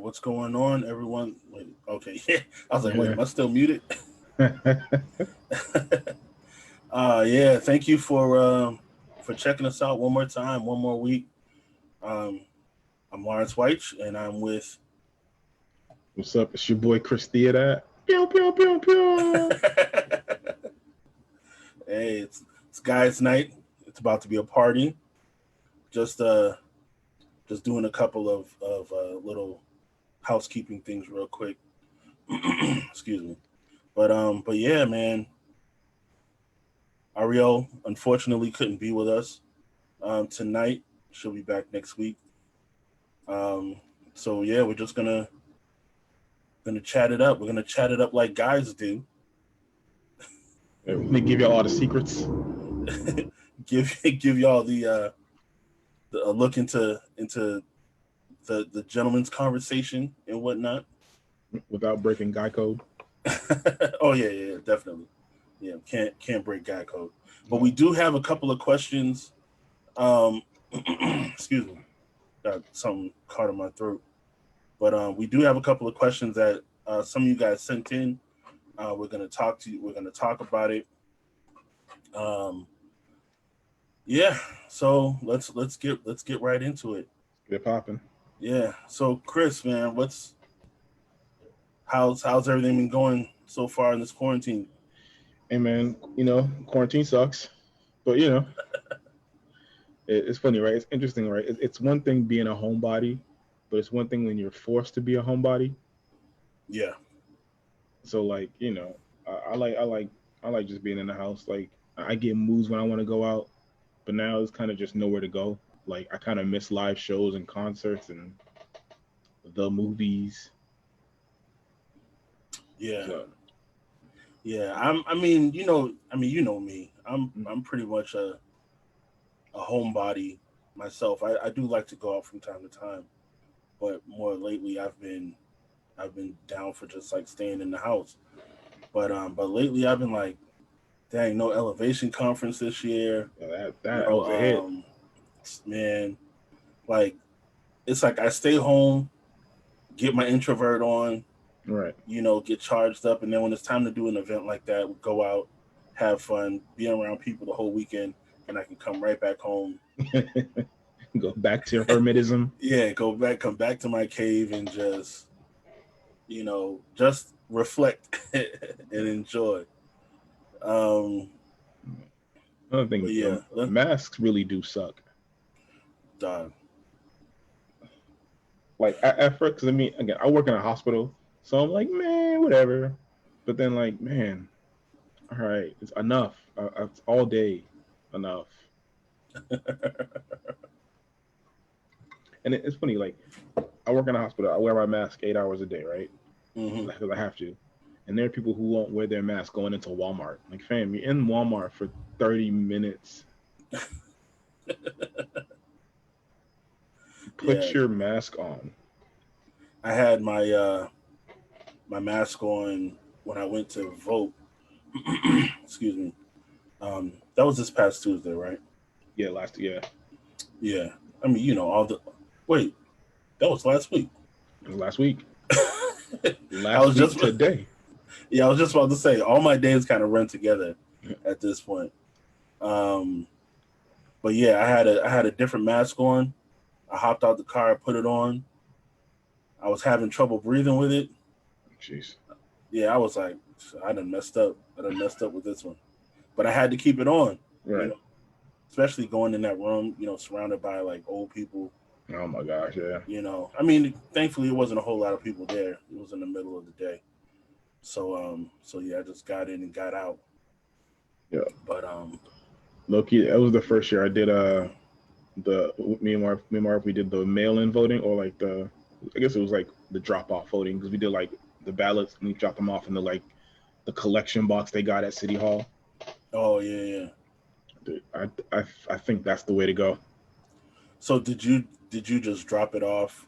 what's going on, everyone? Wait, okay, I was like, wait, Yeah. am I still muted? Yeah, thank you for checking us out one more time, one more week. Um, I'm Lawrence White, and I'm with. What's up? It's your boy Chris Theodat. Pew pew pew pew. Hey, it's guys' night. It's about to be a party. Just just doing a couple of little housekeeping things real quick. Excuse me. But yeah, man. Ariel unfortunately couldn't be with us tonight. She'll be back next week. Um, so yeah, we're just gonna chat it up. We're gonna chat it up like guys do. We're gonna give y'all all the secrets Give y'all the a look into the gentleman's conversation and whatnot. without breaking guy code. Oh yeah, definitely. Yeah, can't break guy code. But we No. do have a couple of questions. Um, excuse me, got something caught in my throat. But we do have a couple of questions that some of you guys sent in. We're gonna talk to you. We're gonna talk about it. Um, yeah. So let's get right into it. Get it popping. Yeah. So Chris, man, how's everything been going so far in this quarantine? Hey man, quarantine sucks, but it's funny, right? It's interesting, right? It's one thing being a homebody, but it's one thing when you're forced to be a homebody. Yeah. So like, I like just being in the house. Like I get moods when I want to go out, but now it's kind of just nowhere to go. Like I kind of miss live shows and concerts and the movies. Yeah. So Yeah. I mean, you know me. I'm pretty much a homebody myself. I do like to go out from time to time, but more lately I've been down for just like staying in the house. But lately I've been like, dang, no elevation conference this year. that No, was a hit, man, like it's like I stay home, get my introvert on, right? get charged up, and then when it's time to do an event like that, we go out, have fun, be around people the whole weekend, and I can come right back home. Go back to hermetism. Yeah, come back to my cave and just reflect and enjoy. Um, Another but thing, yeah, masks really do suck. dog. Like at first, because I mean, again, I work in a hospital, so I'm like, man, whatever. But then, like, man, all right, it's enough. It's all day, enough. And it's funny, like, I work in a hospital. I wear my mask 8 hours a day, right? Hmm. Because I have to. And there are people who won't wear their mask going into Walmart. Like, fam, you're in Walmart for 30 minutes. Yeah, Put your mask on. I had my mask on when I went to vote. Excuse me. That was this past Tuesday, right? Yeah, last yeah, Yeah. I mean, all the. Wait, that was last week. it was last week. I Last was week just today. yeah, I was just about to say all my days kind of run together at this point. Um, but yeah, I had a different mask on. I hopped out the car, I put it on. I was having trouble breathing with it. Jeez. Yeah, I was like, I done messed up. I done messed up with this one. But I had to keep it on, you Right. know, especially going in that room, surrounded by like old people. Oh my gosh, yeah. I mean, thankfully it wasn't a whole lot of people there. It was in the middle of the day. So yeah, I just got in and got out. Yeah. But Loki, that was the first year I did the me and Mark we did the mail in voting, or like the, I guess it was like the drop off voting, because we did like the ballots and we dropped them off in the collection box they got at City Hall. oh yeah. Dude, I think that's the way to go. So did you just drop it off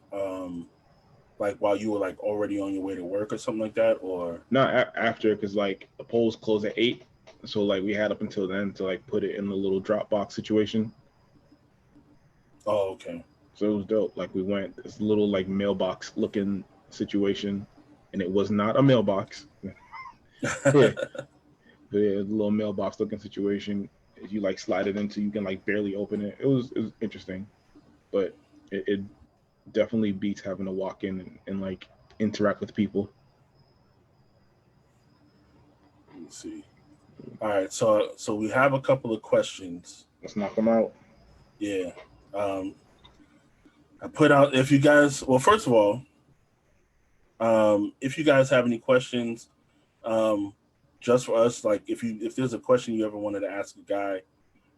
like while you were like already on your way to work or something like that, or Not after, because like the polls close at 8, so like we had up until then to like put it in the little drop box situation. oh okay. So it was dope. Like we went this little like mailbox looking situation, and it was not a mailbox. Yeah, but yeah, it was a little mailbox looking situation. If you like slide it into, you can like barely open it. It was interesting, but it definitely beats having to walk in and like interact with people. Let me see. All right, so we have a couple of questions. Let's knock them out. Yeah. I put out if you guys. Well, first of all, if you guys have any questions, um, just for us, like if there's a question you ever wanted to ask a guy,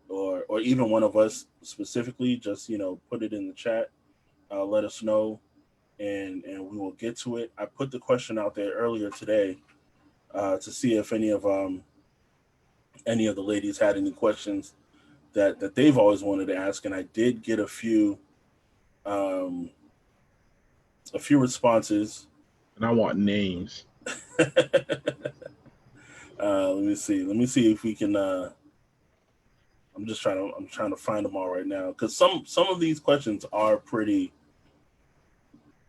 or even one of us specifically, just put it in the chat. Let us know, and we will get to it. I put the question out there earlier today to see if any of the ladies had any questions that they've always wanted to ask, and I did get um, a few responses. And I want names. Let me see. Let me see if we can. I'm trying to find them all right now because some of these questions are pretty.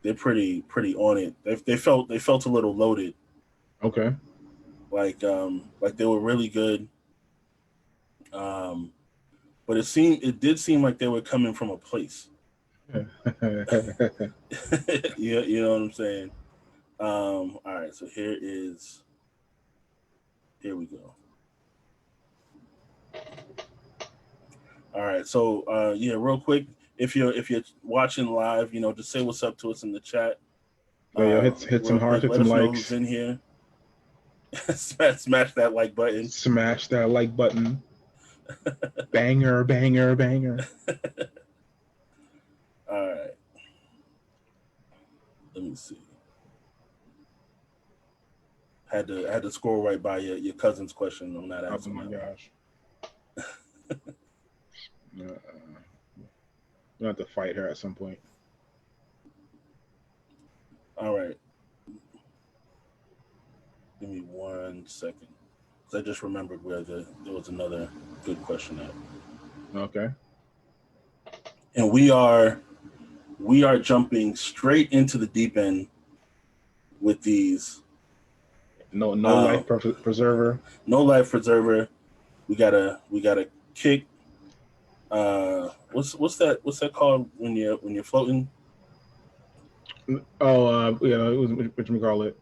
They're pretty on it. They felt a little loaded. Okay. Like they were really good. But it did seem like they were coming from a place. Yeah, you know what I'm saying. All right, so here we go. All right, so yeah, real quick, if you're watching live, just say what's up to us in the chat. Yo, hit some hearts, hit let some us know likes. who's in here. Smash that like button. Smash that like button. Banger, banger, banger. All right. Let me see. Had to scroll right by your cousin's question on that answer. Oh my gosh. We'll have to fight her at some point. All right. Give me 1 second. I just remembered where there was another good question at. Okay. And we are jumping straight into the deep end with these. No life preserver. No life preserver. We gotta kick. What's that called when you're floating? Oh, yeah, it was what you call it.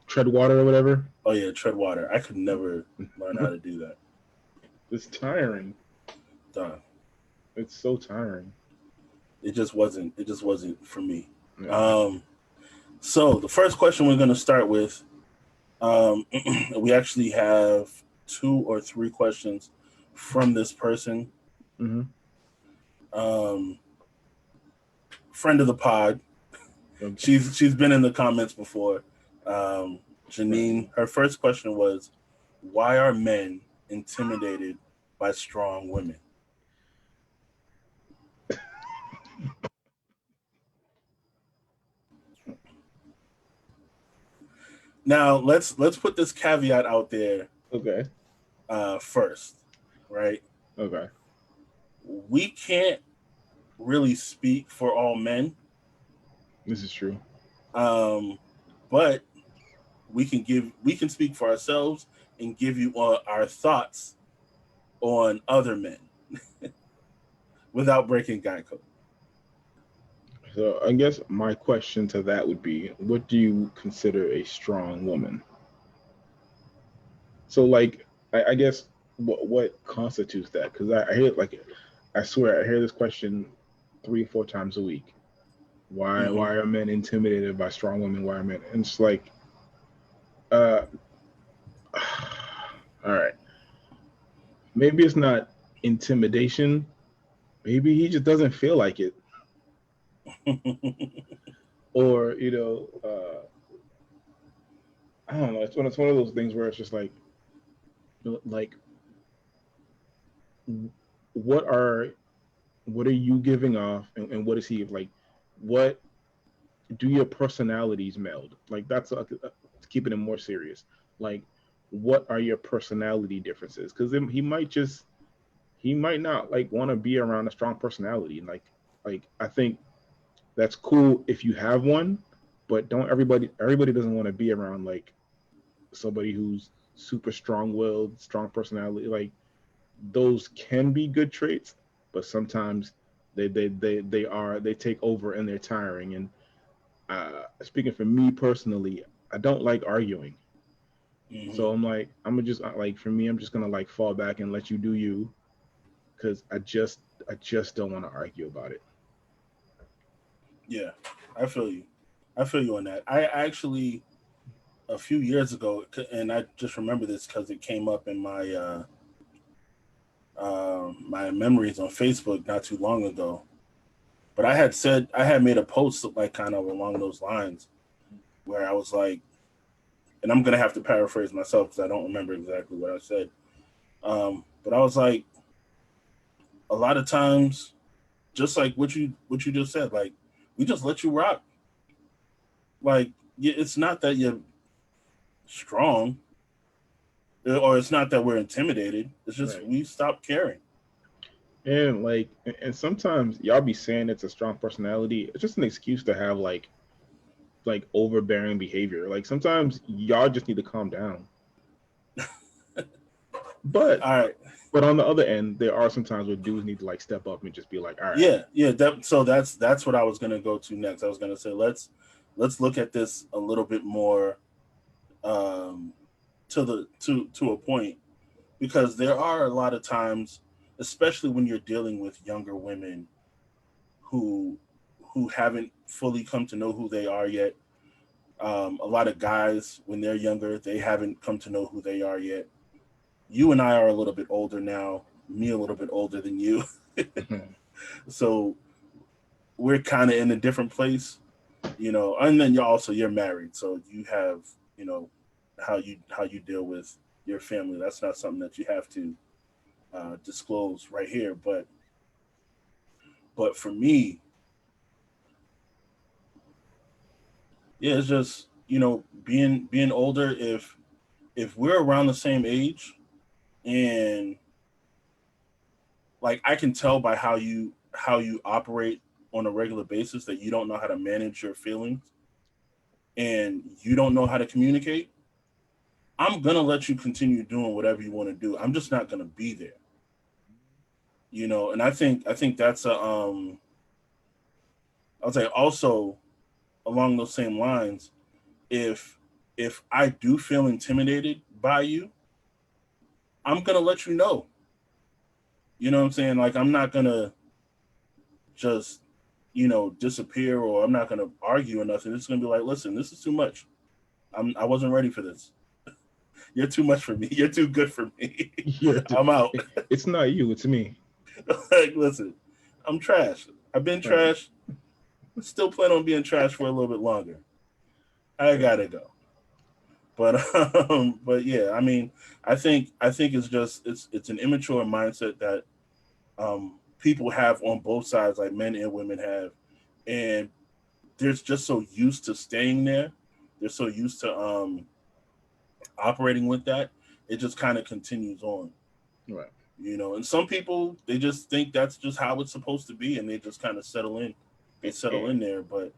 Tread water or whatever. Oh yeah, tread water. I could never learn how to do that. It's tiring. Done. It's so tiring. It just wasn't for me. Yeah. So the first question we're going to start with, we actually have 2 or 3 questions from this person. Mm-hmm. Friend of the pod. Okay. She's been in the comments before. Janine, her first question was, why are men intimidated by strong women? Now let's put this caveat out there. Okay. First, right? Okay. We can't really speak for all men. This is true. But we can speak for ourselves and give you our thoughts on other men without breaking guy code. So I guess my question to that would be, what do you consider a strong woman? So like, I guess what constitutes that? Because I hear I swear I hear this question 3 or 4 times a week. Why are men intimidated by strong women? Why are men? And it's like, all right, maybe it's not intimidation. Maybe he just doesn't feel like it. Or I don't know. It's one of those things where it's just like what are you giving off, and what is he like? What do your personalities meld? Like that's keeping it more serious. Like, what are your personality differences? Because he might not like want to be around a strong personality. Like, like I think that's cool if you have one, but don't everybody doesn't want to be around like somebody who's super strong-willed, strong personality. Like those can be good traits, but sometimes they take over and they're tiring. And speaking for me personally, I don't like arguing. Hmm. So I'm like, I'm gonna just like for me, I'm just gonna like fall back and let you do you, because I just don't want to argue about it. Yeah, I feel you. I feel you on that. I actually a few years ago, and I just remember this because it came up in my memories on Facebook not too long ago. But I had made a post like kind of along those lines where I was like, and I'm gonna have to paraphrase myself because I don't remember exactly what I said. But I was like, a lot of times, just like what you just said, like we just let you rock. Like it's not that you're strong, or it's not that we're intimidated. It's just Right. we stopped caring. And like, and sometimes y'all be saying it's a strong personality. It's just an excuse to have like overbearing behavior. Like sometimes y'all just need to calm down. But All right. but on the other end, there are some times where dudes need to like step up and just be like, all right, Yeah, yeah. So that's what I was gonna go to next. I was gonna say let's look at this a little bit more um, to a point because there are a lot of times, especially when you're dealing with younger women who who haven't fully come to know who they are yet. A lot of guys when they're younger, they haven't come to know who they are yet. You and I are a little bit older now. Me a little bit older than you, so we're kind of in a different place, you know. And then you're married, so you have, you know, how you deal with your family. That's not something that you have to disclose right here. But for me, yeah, it's just, you know, being older. If we're around the same age, and like I can tell by how you operate on a regular basis that you don't know how to manage your feelings and you don't know how to communicate, I'm gonna let you continue doing whatever you want to do. I'm just not gonna be there, you know. And I think that's a I'll say also along those same lines. If if I do feel intimidated by you, I'm gonna let you know. You know what I'm saying? Like I'm not gonna just, you know, disappear, or I'm not gonna argue or nothing. It's gonna be like, listen, this is too much. I wasn't ready for this. You're too much for me. You're too good for me. yeah, I'm out. it's not you, it's me. Like, listen, I'm trash. I've been Right, trash. Still plan on being trash for a little bit longer. I right. gotta go. But but yeah, I mean, I think it's just it's an immature mindset that people have on both sides, like men and women have, and they're just so used to staying there. They're so used to operating with that. It just kind of continues on, Right. you know. And some people they just think that's just how it's supposed to be, and they just kind of settle in. They settle And, in there, but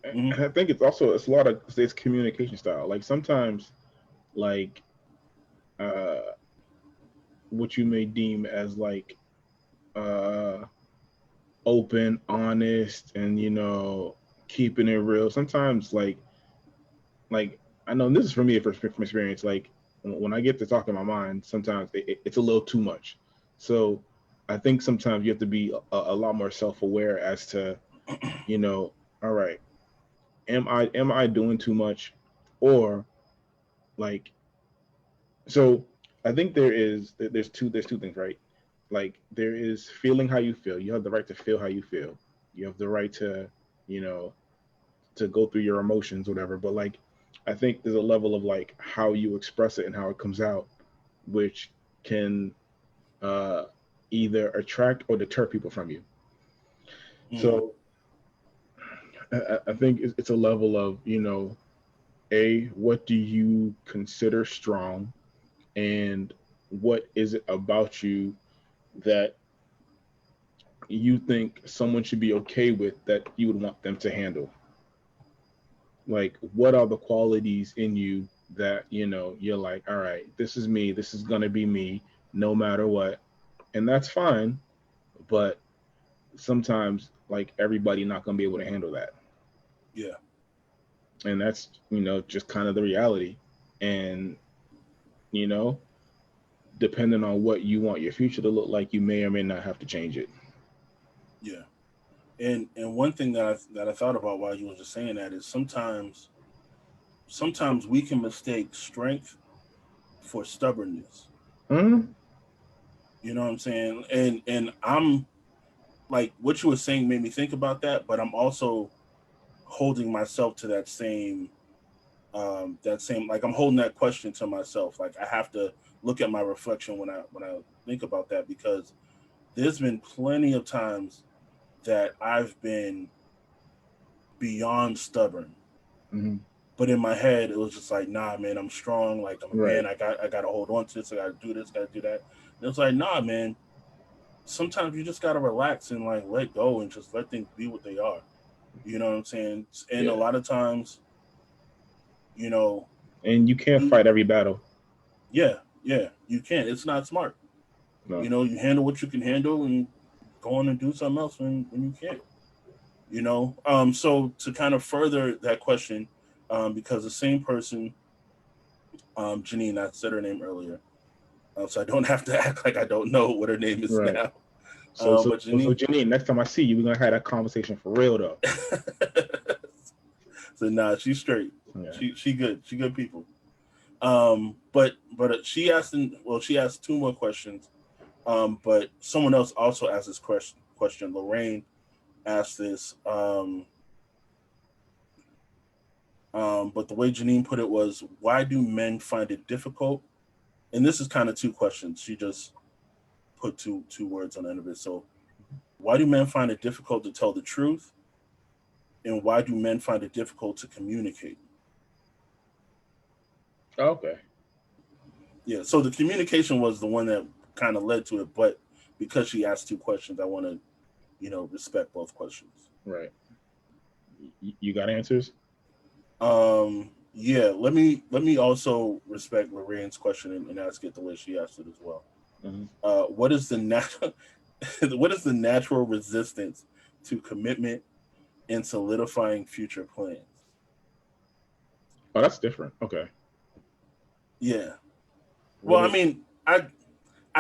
mhm. and I think it's a lot of it's communication style. Like sometimes like uh what you may deem as like uh open, honest, and keeping it real. Sometimes like I know this is for me from experience. Like when I get to talk in my mind, sometimes it's a little too much. So I think sometimes you have to be a lot more self aware as to you know, all right, am I doing too much, or like so. I think there's two things, right? Like there is feeling how you feel. You have the right to feel how you feel. You have the right to you know to go through your emotions, whatever. But like, I think there's a level of like how you express it and how it comes out, which can uh, either attract or deter people from you. Mhm. So I think it's a level of a what do you consider strong, and what is it about you that you think someone should be okay with that you would want them to handle? Like, what are the qualities in you that, you're like, all right, this is me, this is going to be me no matter what. And that's fine. But sometimes, like, everybody not going to be able to handle that. Yeah. And that's, just kind of the reality. And, depending on what you want your future to look like, you may or may not have to change it. Yeah. And one thing that I thought about while you were just saying that is sometimes we can mistake strength for stubbornness. Mm-hmm. You know what I'm saying? And I'm like, what you were saying made me think about that, but I'm also holding myself to that same like, I'm holding that question to myself. Like, I have to look at my reflection when I think about that, because there's been plenty of times that I've been beyond stubborn. Mm-hmm. But in my head, it was just like, nah, man, I'm strong. Like, I'm a man. I got to hold on to this. I got to do this. Got to do that. And it was like, nah, man. Sometimes you just got to relax and like let go and just let things be what they are. You know what I'm saying? And a lot of times, and you can't fight every battle. Yeah, you can't. It's not smart. No. You handle what you can handle and go on and do something else when you can't. So to kind of further that question, because the same person, Janine, I said her name earlier, so I don't have to act like I don't know what her name is now. So Janine, next time I see you, we're gonna have that conversation for real though. So nah, she's straight. Yeah. She good. She good people. But she asked two more questions. But someone else also asked this question. Lorraine asked this. But the way Janine put it was, why do men find it difficult? And this is kind of two questions. She just put two words on the end of it. So, why do men find it difficult to tell the truth? And why do men find it difficult to communicate? Okay. Yeah. So the communication was the one that kind of led to it, but because she asked two questions, I want to, respect both questions. Right. You got answers? Yeah. Let me also respect Lorraine's question and ask it the way she asked it as well. Mm-hmm. What is the natural resistance to commitment and solidifying future plans? Oh, that's different. Okay. Yeah. Well, I mean, I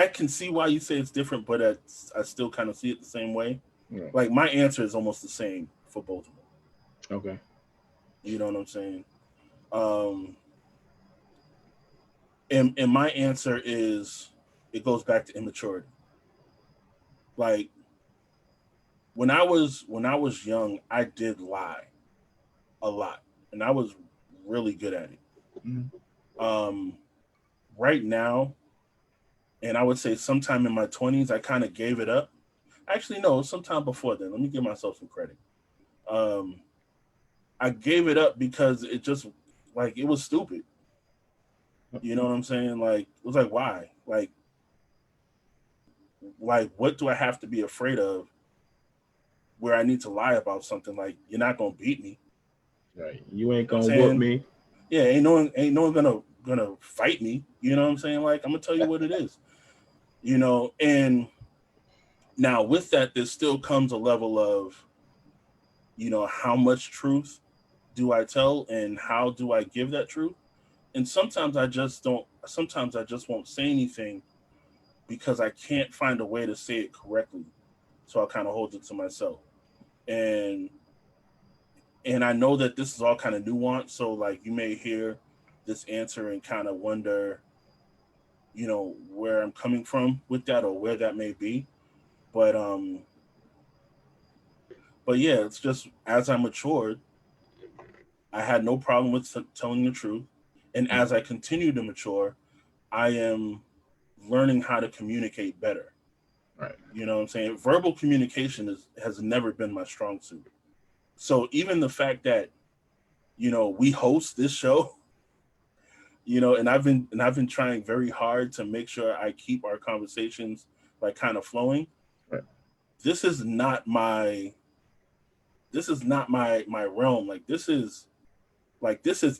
can see why you say it's different, but I still kind of see it the same way. Yeah. Like, my answer is almost the same for both of them. Okay. You know what I'm saying? And my answer is, it goes back to immaturity. Like, when I was young, I did lie a lot, and I was really good at it. Mm-hmm. Right now, and I would say sometime in my 20s, I kind of gave it up. Actually, no, sometime before then. Let me give myself some credit. I gave it up because it just, like, it was stupid. You know what I'm saying? Like, it was like, why? Like, what do I have to be afraid of where I need to lie about something? Like, you're not gonna beat me. Right. You ain't gonna whoop me. Yeah, ain't no one gonna fight me. You know what I'm saying? Like, I'm gonna tell you what it is. And now with that, there still comes a level of, how much truth do I tell and how do I give that truth? And sometimes I just won't say anything because I can't find a way to say it correctly. So I'll kind of hold it to myself. And I know that this is all kind of nuanced. So, like, you may hear this answer and kind of wonder, where I'm coming from with that or where that may be. But yeah, it's just, as I matured, I had no problem with telling the truth. And as I continue to mature, I am learning how to communicate better. Right. You know what I'm saying? Verbal communication has never been my strong suit. So even the fact that, we host this show, and I've been trying very hard to make sure I keep our conversations like kind of flowing. Right. this is not my my realm. Like this is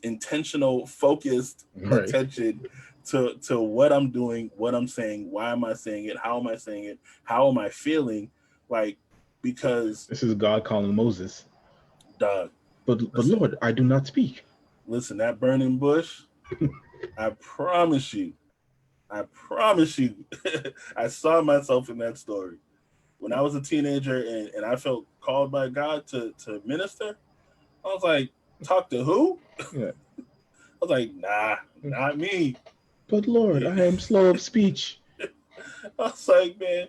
intentional, focused Right. attention to what I'm doing, what I'm saying, why am I saying it, how am I saying it, how am I feeling, like because This is God calling Moses. dog, But listen, Lord, I do not speak. that burning bush, I promise you, I saw myself in that story when I was a teenager and I felt called by God to minister. I was like, talk to who? Yeah. I was like, nah, not me. But Lord, I am slow of speech. I was like, man,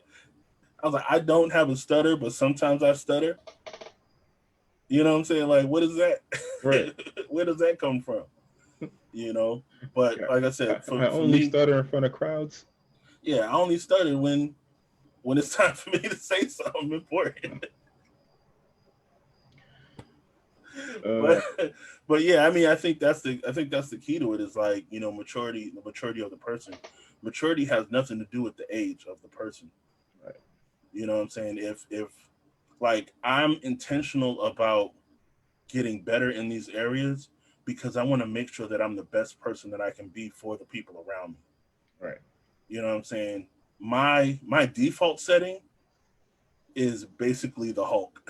I was like, I don't have a stutter, but sometimes I stutter. You know what I'm saying? Like, what is that? Right. Where does that come from? You know? But Yeah. like I said, I for only me, stutter in front of crowds. yeah, I only stutter when it's time for me to say something important. Uh, but but yeah, I mean, I think that's the key to it is like, maturity, the maturity of the person. Maturity has nothing to do with the age of the person. right. You know what I'm saying? If like I'm intentional about getting better in these areas because I want to make sure that I'm the best person that I can be for the people around me. Right. You know what I'm saying? My default setting is basically the Hulk.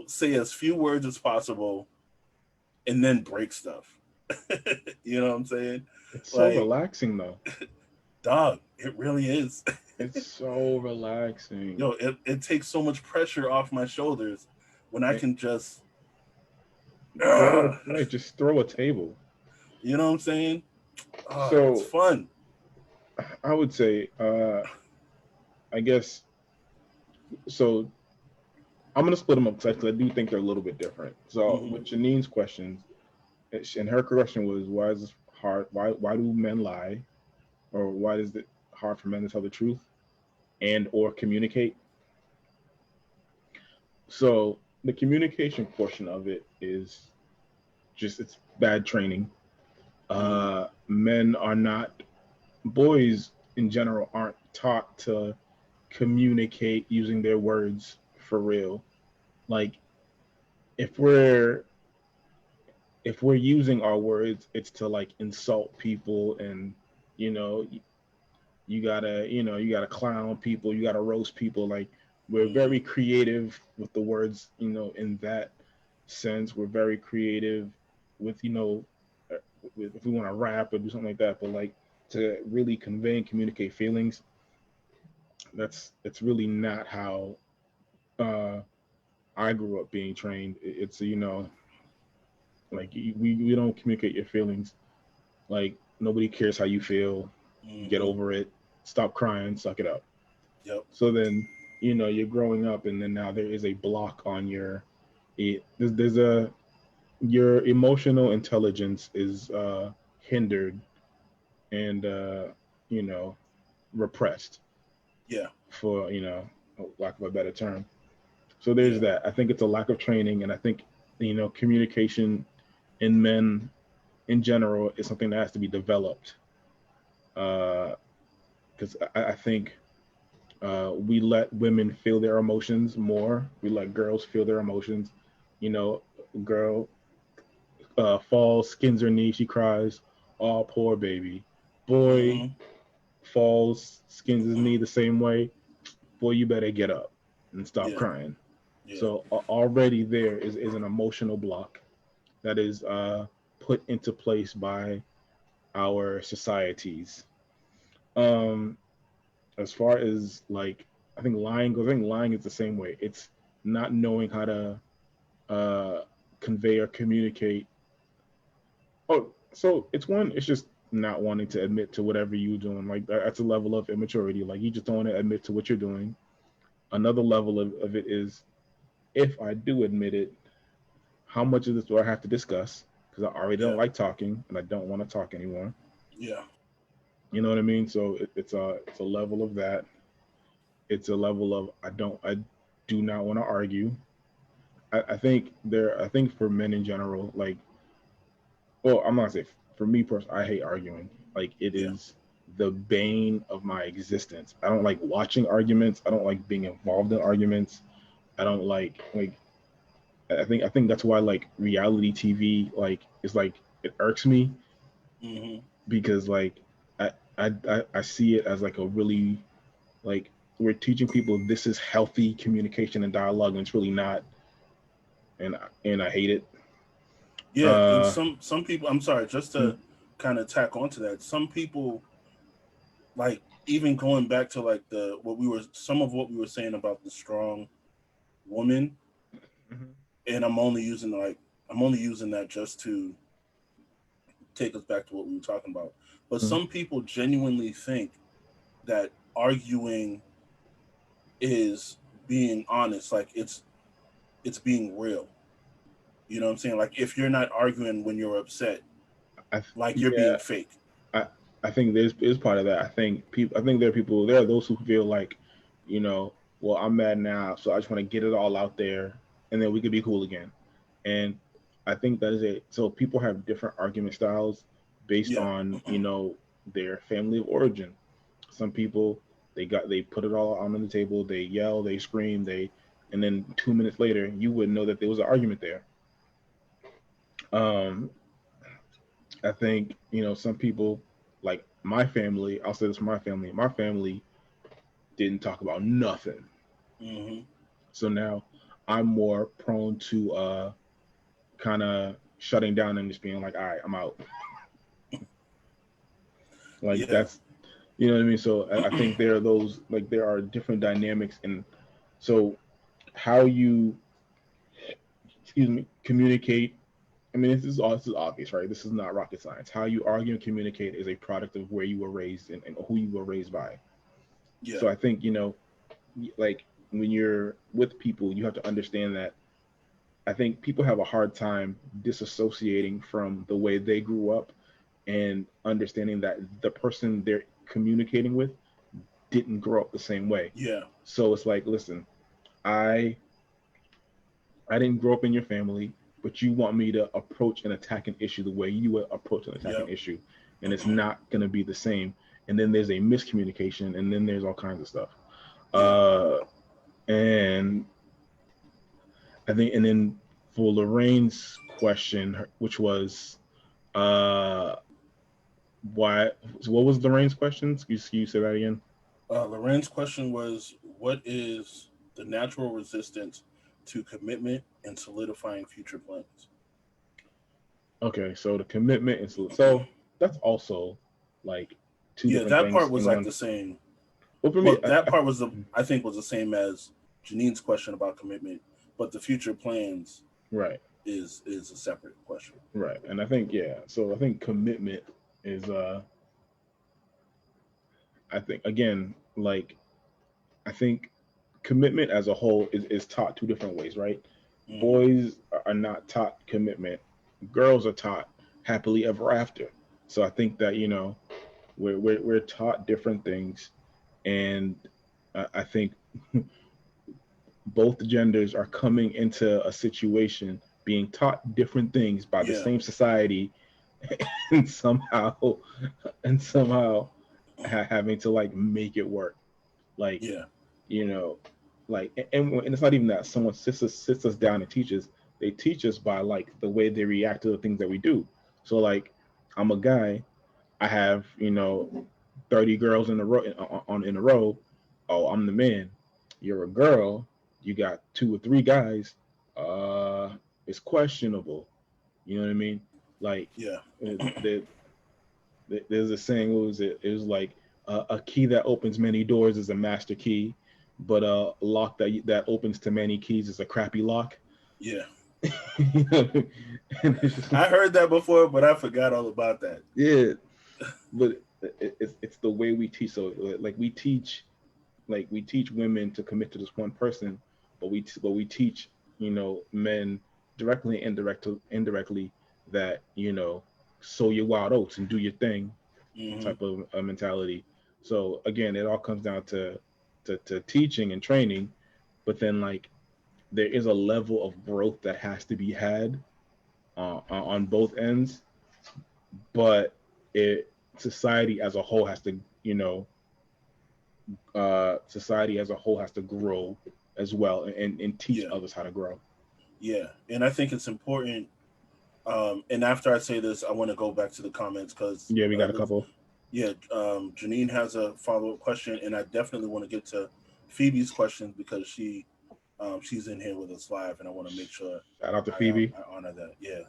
Say as few words as possible and then break stuff. You know what I'm saying? It's so Like, relaxing though. dog, it really is. It's so relaxing. It takes so much pressure off my shoulders when I And can just throw it, right, just throw a table. you know what I'm saying? It's So fun. I would say, I guess, so I'm gonna split them up because I do think they're a little bit different. So Hmm. with Janine's questions, and her question was, why is this hard? Why do men lie, or why is it hard for men to tell the truth and or communicate? So the communication portion of it is just it's bad training. Hmm. Men are not boys in general aren't taught to communicate using their words for real. Like if we're if we're using our words, it's to like insult people and you know you gotta clown people, you gotta roast people. Like we're very Hmm. creative with the words, in that sense. We're very creative with uh, if we want to rap or do something like that. But like to really convey and communicate feelings, it's really not how uh, I grew up being trained. It's like we don't communicate your feelings. Like nobody cares how you feel. Get Hmm. over it. Stop crying. Suck it up. Yep. So then, you're growing up, and then now there is a block on there's a your emotional intelligence is hindered and you know repressed Yeah. for lack of a better term. So there's Yeah. that. I think it's a lack of training, and I think communication in men in general is something that has to be developed. Because I think we let women feel their emotions more. We let girls feel their emotions. You know, girl falls, skins her knee, she cries. Oh, poor baby. Boy Hmm. falls, skins his knee the same way. Boy, you better get up and stop Yeah. crying. Yeah. So already there is an emotional block that is put into place by our societies. Um, as far as like, I think lying goes, I think lying is the same way. It's not knowing how to uh, convey or communicate. Oh, so it's just not wanting to admit to whatever you're doing. Like that's a level of immaturity. Like you just don't want to admit to what you're doing. Another level of it is if I do admit it, how much of this do I have to discuss? Because I already don't Yeah. like talking and I don't want to talk anymore. Yeah. You know what I mean? So it's a level of that. It's a level of I do not want to argue. I think for men in general, like, well, I'm not saying for me personally, I hate arguing. Like it Yeah. is the bane of my existence. I don't like watching arguments. I don't like being involved in arguments. I don't like I think that's why like reality TV like is like it irks me Hmm. because like I see it as like a really like we're teaching people this is healthy communication and dialogue and it's really not, and I hate it. Yeah, and Uh, some people. I'm sorry, just mm, to kind of tack onto that. Some people, like, even going back to like some of what we were saying about the strong woman, mhm, and I'm only using that just to take us back to what we were talking about. But mhm. some people genuinely think that arguing is being honest, like it's being real. You know what I'm saying? Like if you're not arguing when you're upset, like you're being Yeah, fake. I I think there's is part of that. I think there are those who feel like, you know, well I'm mad now, so I just want to get it all out there, and then we could be cool again. And I think that is it. So people have different argument styles based Yeah. on their family of origin. Some people they put it all on the table, they yell, they scream, and then 2 minutes later you wouldn't know that there was an argument there. Um, I think, some people, like my family, I'll say this for my family didn't talk about nothing. Hmm. So now I'm more prone to kind of shutting down and just being like, all right, I'm out. Like Yeah. that's, you know what I mean? So I think there are those, like, there are different dynamics. And so how you, excuse me, communicate. I mean, this is obvious, right? This is not rocket science. How you argue and communicate is a product of where you were raised and who you were raised by. Yeah. So I think, like when you're with people, you have to understand that I think people have a hard time disassociating from the way they grew up and understanding that the person they're communicating with didn't grow up the same way. Yeah. So it's like, listen, I I didn't grow up in your family, but you want me to approach and attack an issue the way you would approach and attack an Yep. issue, and it's not going to be the same. And then there's a miscommunication, and then there's all kinds of stuff. Yeah. Uh, and I think, and then for Lorraine's question, which was, uh, why? So what was Lorraine's question? Can you say that again? Loren's question was, "What is the natural resistance to commitment and solidifying future plans?" Okay, so the commitment is so that's also like two Yeah, different that part things was in like one. the same. Well, for me, Well, that part was I think was the same as Janine's question about commitment, but the future plans right, is a separate question. right, and I think yeah. So I think commitment is I think again like I think commitment as a whole is taught two different ways, right? Hmm. Boys are not taught commitment. Girls are taught happily ever after. So I think that we're taught different things, and I think both genders are coming into a situation being taught different things by the Yeah. same society, and somehow having to like make it work. Like, Yeah. you know, like, and it's not even that someone sits us down and teaches. They teach us by like the way they react to the things that we do. So like, I'm a guy. I have 30 girls in a row in a row. Oh, I'm the man. You're a girl. You got two or three guys. Uh, it's questionable. You know what I mean? Like, Yeah. the there's a saying. What was it? It was like a key that opens many doors is a master key, but a lock that opens to many keys is a crappy lock. Yeah. And it's just, I heard that before, but I forgot all about that. yeah, but it's the way we teach. So like we teach women to commit to this one person, but we teach men directly and indirectly that sow your wild oats and do your thing Hmm. type of mentality. So again, it all comes down to teaching and training, but then like there is a level of growth that has to be had on both ends, but it society as a whole has to, society as a whole has to grow as well, and teach others how to grow. Yeah, and I think it's important. And after I say this, I want to go back to the comments because we got a couple. Yeah, Janine has a follow-up question, and I definitely want to get to Phoebe's questions because she's in here with us live, and I want to make sure shout out to Phoebe. I honor that. Yeah.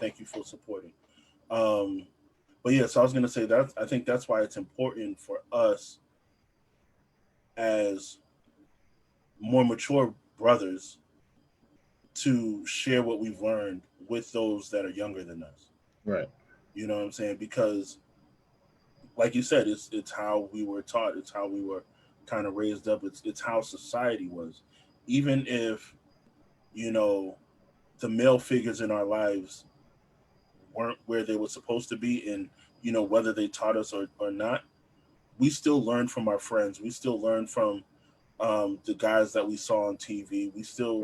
Thank you for supporting. But yeah, so I was gonna say that I think that's why it's important for us as more mature brothers to share what we've learned with those that are younger than us. Right. You know what I'm saying? Because like you said, it's how we were taught, it's how we were kind of raised up, it's how society was. Even if, the male figures in our lives weren't where they were supposed to be, and whether they taught us or not, we still learn from our friends. We still learn from the guys that we saw on TV. We still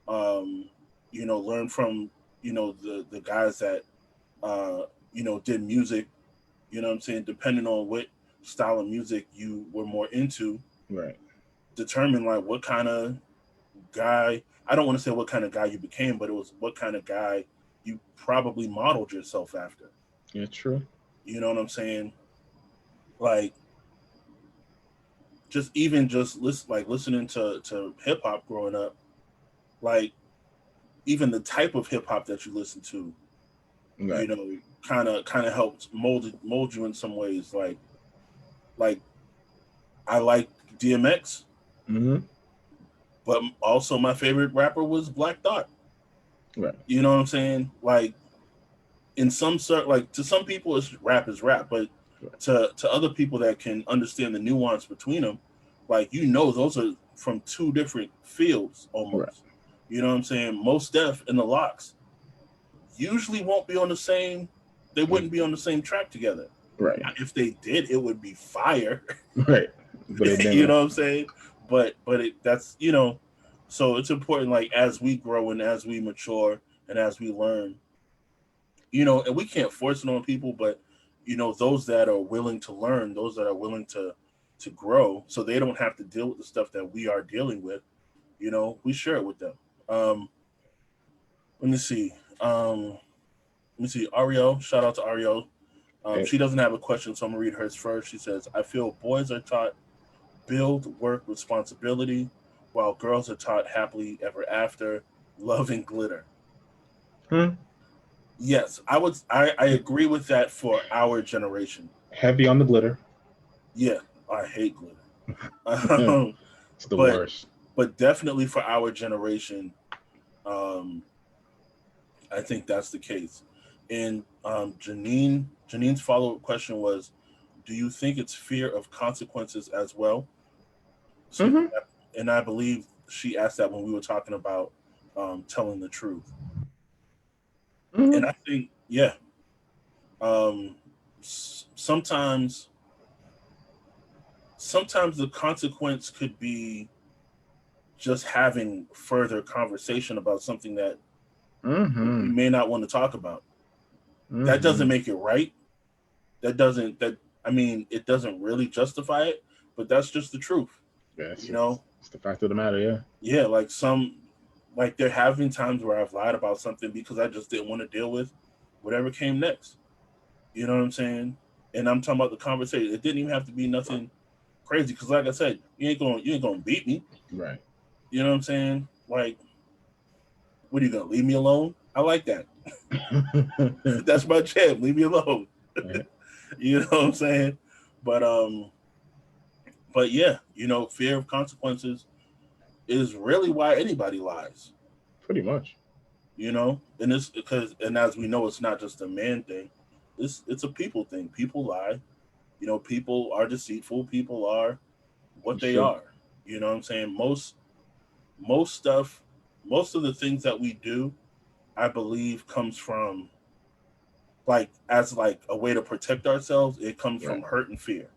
learn from the guys that did music, you know what I'm saying, depending on what style of music you were more into, right, determine like what kind of guy, I don't want to say what kind of guy you became, but it was what kind of guy you probably modeled yourself after. Yeah, true. You know what I'm saying? Like, listening to hip hop growing up, like even the type of hip hop that you listen to, right, kind of helped mold you in some ways. Like I like DMX, but also my favorite rapper was Black Thought. Right. You know what I'm saying? Like in some sort, like to some people, it's rap is rap, but to other people that can understand the nuance between them, like those are from two different fields almost. Right. You know what I'm saying? Mos Def and the Lox usually won't be on the same. They wouldn't be on the same track together. Right. Now, if they did, it would be fire. Right. But you know what I'm saying? But that's so it's important. Like as we grow and as we mature and as we learn, and we can't force it on people, but those that are willing to learn, those that are willing to grow, so they don't have to deal with the stuff that we are dealing with. We share it with them. Let me see. Ariel, shout out to Ariel. She doesn't have a question, so I'm gonna read hers first. She says, I feel boys are taught build, work, responsibility, while girls are taught happily ever after, love and glitter. Yes, I agree with that for our generation. Heavy on the glitter. Yeah, I hate glitter. It's the worst. But definitely for our generation, I think that's the case. And Janine's follow-up question was, do you think it's fear of consequences as well? So, and I believe she asked that when we were talking about telling the truth. And I think, sometimes the consequence could be just having further conversation about something that we may not want to talk about. That doesn't make it right. It doesn't really justify it, but that's just the truth. Yeah, it's the fact of the matter. Yeah, like there have been times where I've lied about something because I just didn't want to deal with whatever came next. You know what I'm saying? And I'm talking about the conversation. It didn't even have to be nothing crazy because, like I said, you ain't gonna beat me, right? You know what I'm saying? Like, what are you gonna leave me alone? I like that. That's my jam. Leave me alone. Right. You know what I'm saying? But yeah, fear of consequences is really why anybody lies. Pretty much. And it's and as we know, it's not just a man thing. It's a people thing. People lie. People are deceitful. People are what they are. You know what I'm saying? Most stuff, most of the things that we do, I believe, comes from as a way to protect ourselves. It comes from hurt and fear.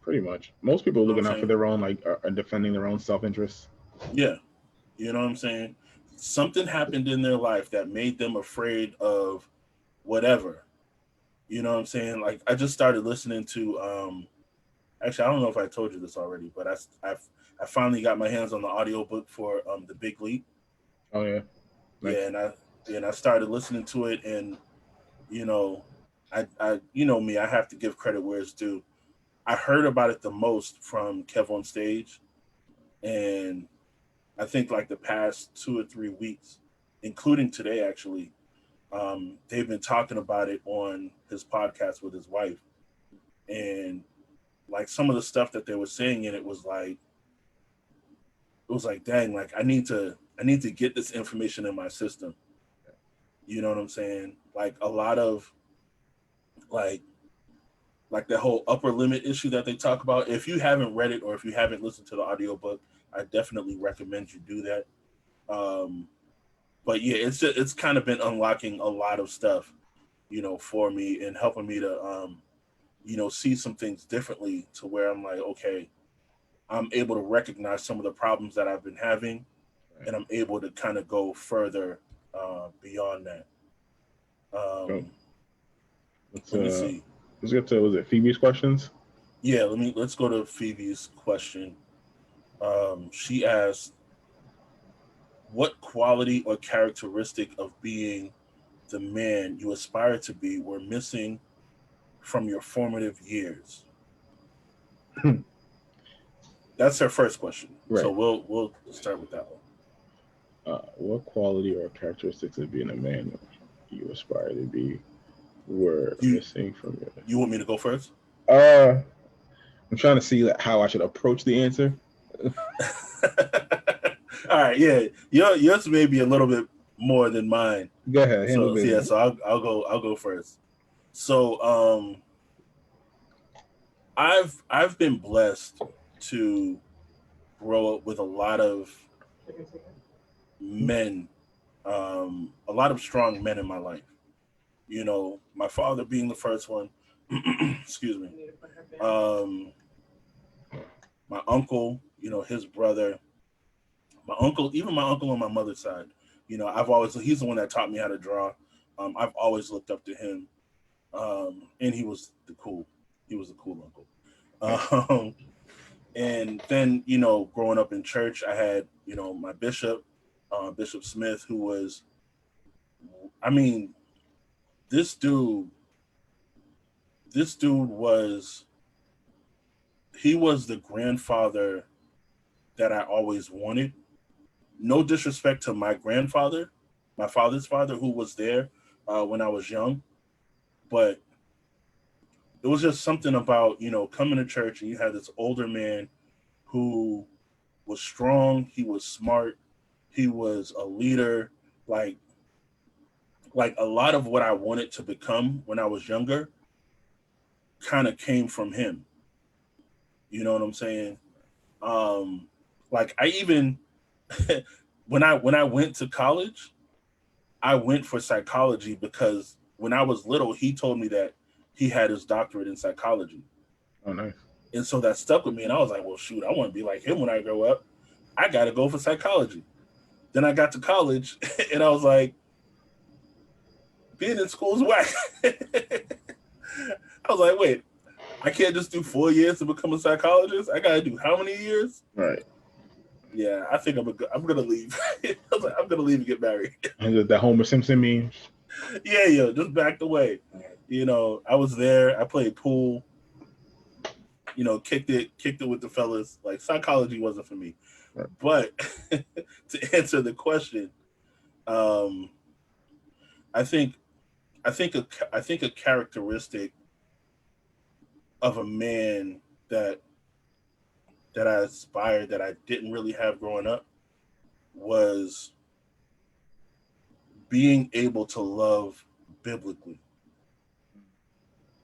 Pretty much. Most people are looking out for their own, are defending their own self-interest. Yeah. You know what I'm saying? Something happened in their life that made them afraid of whatever. You know what I'm saying? Like I just started listening to actually I don't know if I told you this already, but I finally got my hands on the audiobook for The Big Leap. Oh yeah. Nice. Yeah, and I started listening to it, and you know, I you know me, I have to give credit where it's due. I heard about it the most from Kev on Stage, and I think like the past 2 or 3 weeks, including today actually, they've been talking about it on his podcast with his wife, and like some of the stuff that they were saying in it was like, dang, like I need to get this information in my system. You know what I'm saying? Like a lot of like like the whole upper limit issue that they talk about. If you haven't read it or if you haven't listened to the audiobook, I definitely recommend you do that. Um, but yeah, it's kind of been unlocking a lot of stuff, you know, for me and helping me to you know, see some things differently to where I'm like, okay, I'm able to recognize some of the problems that I've been having, and I'm able to kind of go further beyond that. So Let me see. let's get to, was it Phoebe's questions? Yeah, let's go to Phoebe's question. She asked, "What quality or characteristic of being the man you aspire to be were missing from your formative years?" That's her first question. Right. So we'll start with that one. What quality or characteristics of being a man you aspire to be were missing from your? You want me to go first? I'm trying to see how I should approach the answer. All right, yeah, yours may be a little bit more than mine. Go ahead, handle So it. yeah, so I'll go first. So I've been blessed to grow up with a lot of men, a lot of strong men in my life. You know, my father being the first one. Excuse me. My uncle, you know, his brother, my uncle, even my uncle on my mother's side. You know, he's the one that taught me how to draw. I've always looked up to him, and he was a cool uncle. And then, you know, growing up in church, I had, you know, my bishop, Bishop Smith, who was, I mean, this dude, this dude was, he was the grandfather that I always wanted. No disrespect to my grandfather, my father's father, who was there when I was young, but it was just something about, you know, coming to church and you had this older man who was strong, he was smart, he was a leader, like a lot of what I wanted to become when I was younger kind of came from him. You know what I'm saying? Like I even when I went to college, I went for psychology because when I was little, he told me that he had his doctorate in psychology. Oh, nice. And so that stuck with me. And I was like, well, shoot, I want to be like him when I grow up. I got to go for psychology. Then I got to college and I was like, being in school is whack. I was like, wait, I can't just do 4 years to become a psychologist. I got to do how many years? Right. Yeah, I think I'm going to leave. I was like, I'm going to leave and get married. And that Homer Simpson meme. Yeah, just backed away. You know, I was there. I played pool. You know, kicked it with the fellas. Like psychology wasn't for me. Right. But to answer the question, I think a characteristic of a man that I aspired that I didn't really have growing up was being able to love biblically.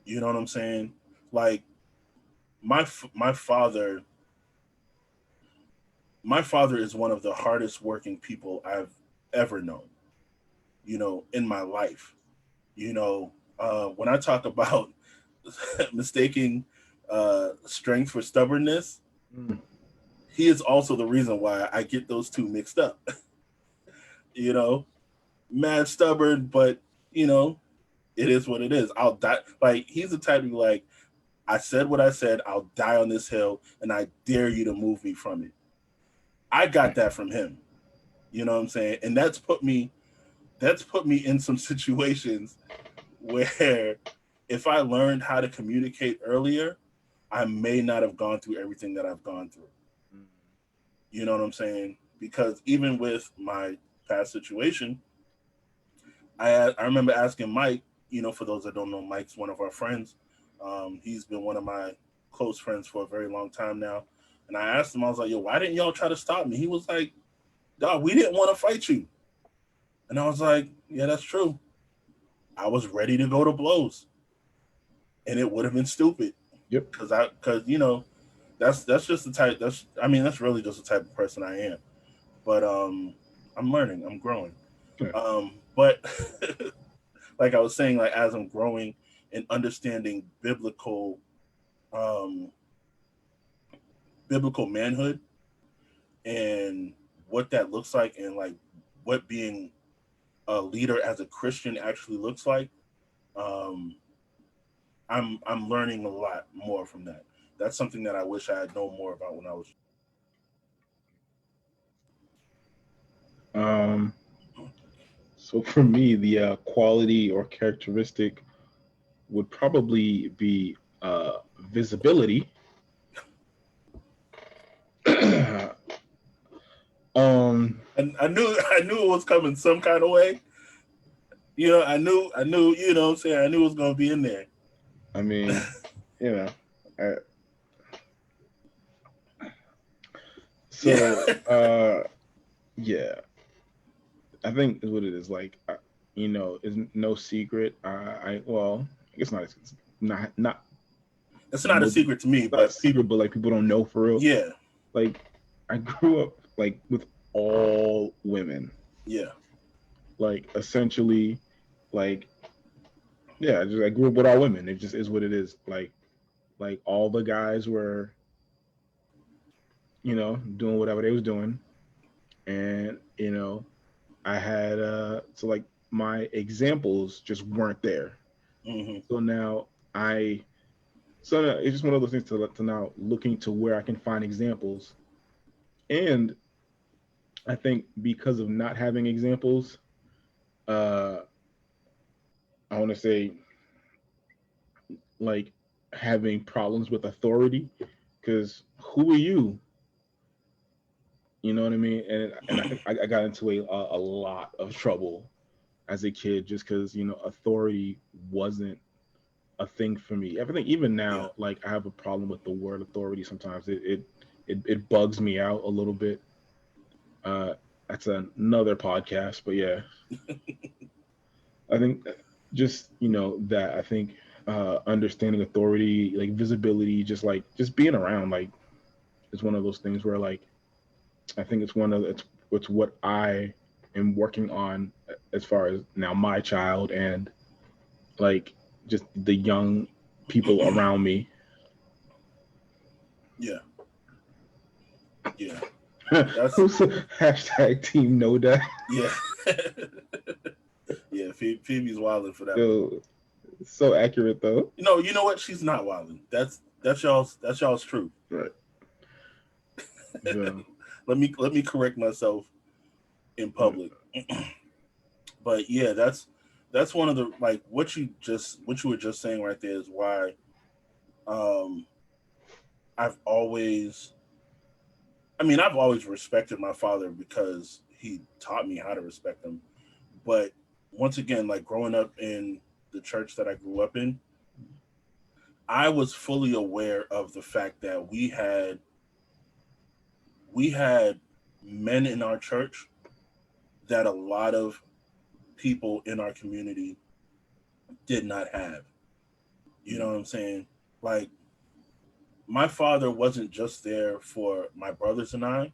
You know what I'm saying? Like my father is one of the hardest working people I've ever known, you know, in my life. You know, when I talk about mistaking strength for stubbornness, he is also the reason why I get those two mixed up. You know, mad stubborn, but, you know, it is what it is. I'll die. Like, he's the type to be like, I said what I said. I'll die on this hill, and I dare you to move me from it. I got that from him. You know what I'm saying? And that's put me in some situations where if I learned how to communicate earlier, I may not have gone through everything that I've gone through. You know what I'm saying? Because even with my past situation, I remember asking Mike, you know, for those that don't know, Mike's one of our friends. He's been one of my close friends for a very long time now. And I asked him, I was like, yo, why didn't y'all try to stop me? He was like, dog, we didn't want to fight you. And I was like, yeah, that's true. I was ready to go to blows. And it would have been stupid. Yep. Because you know, that's just the type, that's really just the type of person I am. But I'm learning, I'm growing. Yeah. But like I was saying, like as I'm growing and understanding biblical manhood and what that looks like, and like what being a leader as a Christian actually looks like, I'm learning a lot more from that. That's something that I wish I had known more about when I was. So for me, the quality or characteristic would probably be visibility. And I knew it was coming some kind of way. You know, I knew, you know what I'm saying? I knew it was going to be in there. I mean, you know, yeah, I think is what it is. Like, you know, is no secret. I guess not. It's not. It's not a secret to me, but a secret, but like people don't know for real. Yeah. Like, I grew up like with all women. Yeah. Like essentially, like, yeah, just I grew up with all women. It just is what it is. Like all the guys were, you know, doing whatever they was doing, and you know, I had so like my examples just weren't there. Mm-hmm. So now it's just one of those things to now looking to where I can find examples, and I think because of not having examples, I want to say like having problems with authority, because who are you? You know what I mean? And I think I got into a lot of trouble as a kid just because, you know, authority wasn't a thing for me. Everything, even now, like I have a problem with the word authority sometimes. It bugs me out a little bit. That's another podcast, but yeah. I think just, you know, that I think understanding authority, like visibility, just being around, like, is one of those things where like I think it's what I am working on as far as now my child and like just the young people around me. Yeah. Yeah. That's hashtag Team No Dad. Yeah. Yeah, Phoebe's wilding for that. Yo, so accurate though. You know what? She's not wilding. That's y'all's truth. Right. So. Let me correct myself in public. But yeah, that's one of the, like, what you were just saying right there is why I've always respected my father, because he taught me how to respect him. But once again, like growing up in the church that I grew up in, I was fully aware of the fact that we had men in our church that a lot of people in our community did not have. You know what I'm saying? Like, my father wasn't just there for my brothers and I,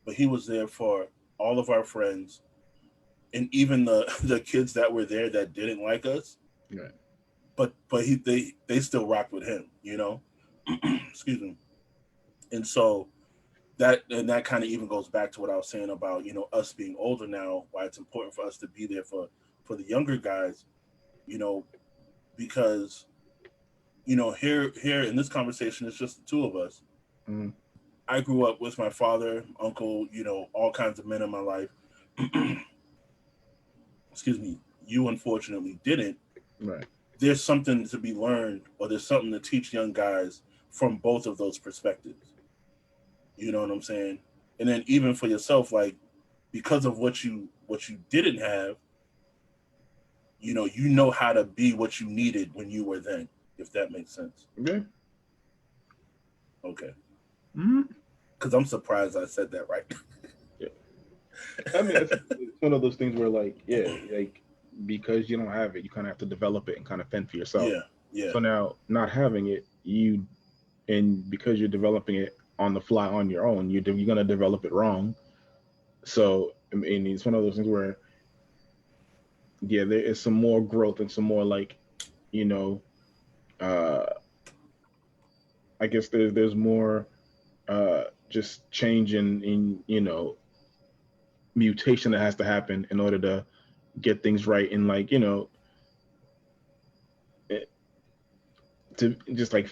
but he was there for all of our friends, and even the kids that were there that didn't like us. Right. But they still rocked with him, you know? Excuse me. And so that kind of even goes back to what I was saying about, you know, us being older now, why it's important for us to be there for the younger guys. You know, because, you know, here in this conversation, it's just the two of us. Mm. I grew up with my father, uncle, you know, all kinds of men in my life. Excuse me. You unfortunately didn't. Right. There's something to be learned, or there's something to teach young guys from both of those perspectives. You know what I'm saying? And then even for yourself, like, because of what you didn't have, you know how to be what you needed when you were then, if that makes sense. Yeah. Okay. Mm-hmm. Because I'm surprised I said that right. Yeah. I mean, it's one of those things where, like, yeah, like, because you don't have it, you kind of have to develop it and kind of fend for yourself. Yeah. Yeah. So now, not having it, and because you're developing it on the fly on your own, you're gonna develop it wrong. So, I mean, it's one of those things where, yeah, there is some more growth and some more, like, you know, uh, I guess there's more just change in you know, mutation that has to happen in order to get things right, and, like, you know, to just like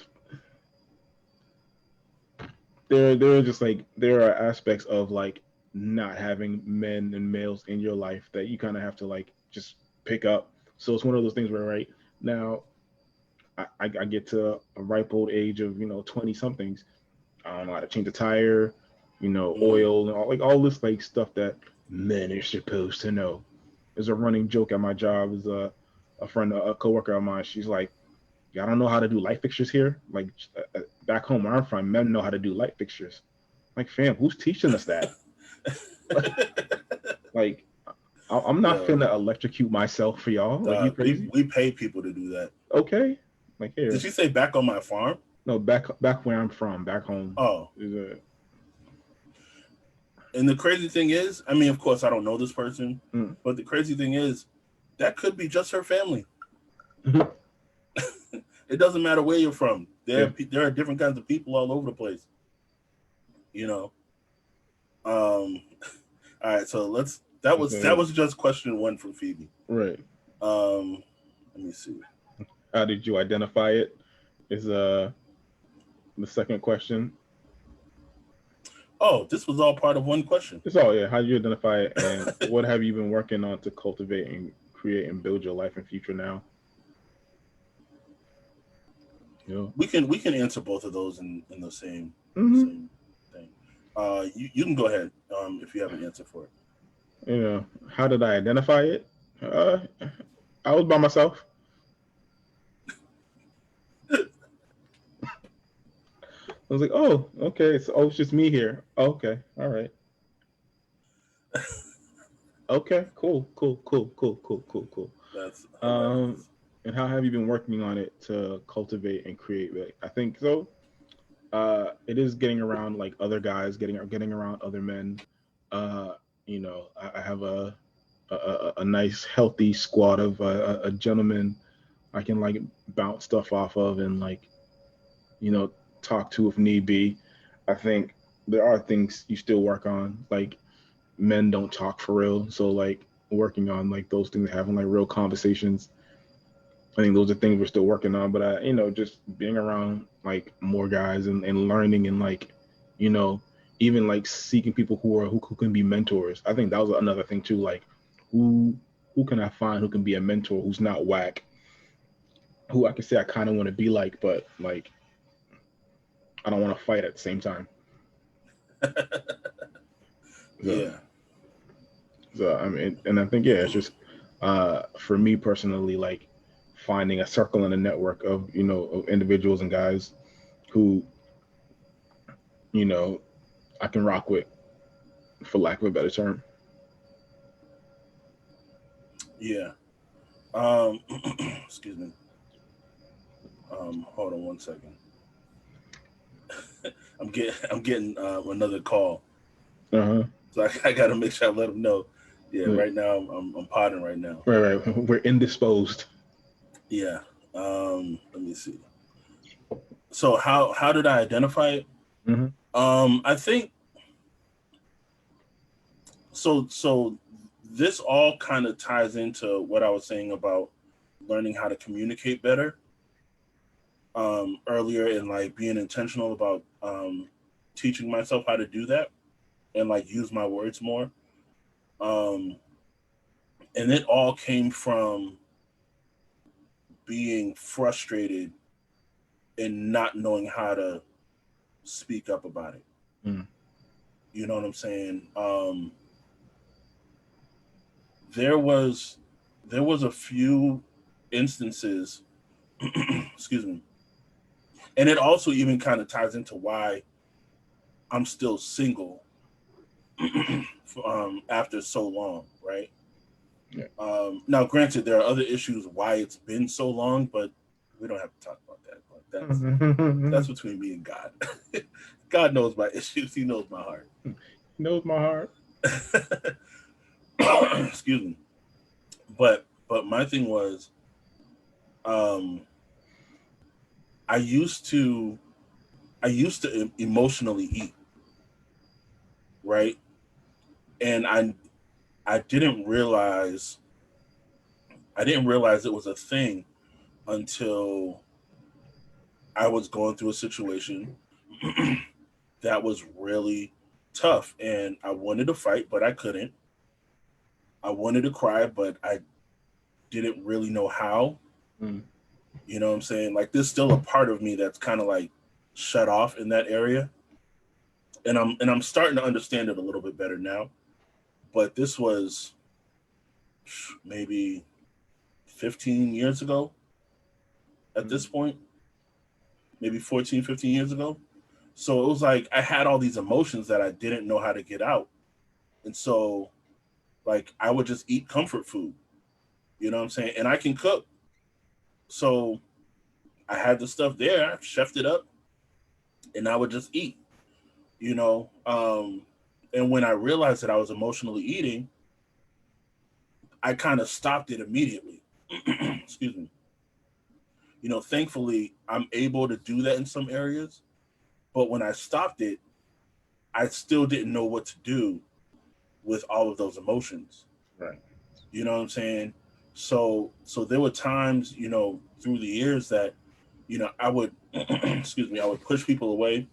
there are just like there are aspects of, like, not having men and males in your life that you kind of have to, like, just pick up. So it's one of those things where, right now, I get to a ripe old age of, you know, 20 somethings. I don't know how to change a tire, you know, oil, and all this, like, stuff that men are supposed to know. There's a running joke at my job. Is a friend, a coworker of mine. She's like, "Y'all don't know how to do light fixtures here? Like, back home where I'm from, men know how to do light fixtures." Like, fam, who's teaching us that? Like, I'm not finna electrocute myself for y'all. Like, you crazy? We pay people to do that. Okay. Like, here. Did she say back on my farm? No, back where I'm from, back home. Oh. And the crazy thing is, I mean, of course, I don't know this person, but the crazy thing is, that could be just her family. It doesn't matter where you're from. There are different kinds of people all over the place. You know. All right, so that was just question 1 from Phoebe. Right. Let me see. How did you identify it? Is the second question. Oh, this was all part of one question. It's all, yeah. How do you identify it, and what have you been working on to cultivate and create and build your life and future now? Yeah. We can answer both of those in the same, same thing. You can go ahead if you have an answer for it. You know, how did I identify it? I was by myself. I was like, oh, okay. So, it's just me here. Oh, okay. All right. Okay. Cool. That's and how have you been working on it to cultivate and create? I think so. It is getting around, like, other guys, getting around other men. You know, I have a nice healthy squad of a gentleman I can, like, bounce stuff off of, and, like, you know, talk to if need be. I think there are things you still work on, like, men don't talk for real, so, like, working on, like, those things, having, like, real conversations. I think those are things we're still working on, but you know, just being around, like, more guys and learning, and, like, you know, even, like, seeking people who can be mentors. I think that was another thing too, like, who can I find who can be a mentor, who's not whack, who I can say I kind of want to be like, but, like, I don't want to fight at the same time. Yeah. So I mean, and I think, yeah, it's just for me personally, like, finding a circle and a network of, you know, of individuals and guys who, you know, I can rock with, for lack of a better term. Yeah. Excuse me. Hold on 1 second. I'm getting another call. So I got to make sure I let them know. Yeah. Right now I'm potting right now. Right. We're indisposed. Yeah. Let me see. So how did I identify it? I think so this all kind of ties into what I was saying about learning how to communicate better earlier, and like being intentional about teaching myself how to do that and like use my words more. Um, and it all came from being frustrated and not knowing how to speak up about it. Mm. You know what I'm saying? There was a few instances, excuse me, and it also even kind of ties into why I'm still single after so long, right? Yeah. Now, granted, there are other issues why it's been so long, but we don't have to talk about that. But that's between me and God. God knows my issues. He knows my heart. He knows my heart. Excuse me. But my thing was, um, I used to emotionally eat, right? And I didn't realize it was a thing until I was going through a situation that was really tough, and I wanted to fight but I couldn't. I wanted to cry but I didn't really know how. Mm. You know what I'm saying? Like there's still a part of me that's kind of like shut off in that area. And I'm starting to understand it a little bit better now. But this was maybe 15 years ago at this point, maybe 14, 15 years ago. So it was like I had all these emotions that I didn't know how to get out. And so like I would just eat comfort food. You know what I'm saying? And I can cook. So I had the stuff there, I chefed it up, and I would just eat, you know. And when I realized that I was emotionally eating, I kind of stopped it immediately. Excuse me. You know, thankfully, I'm able to do that in some areas. But when I stopped it, I still didn't know what to do with all of those emotions. Right. You know what I'm saying? So there were times, you know, through the years that, you know, I would, excuse me, I would push people away.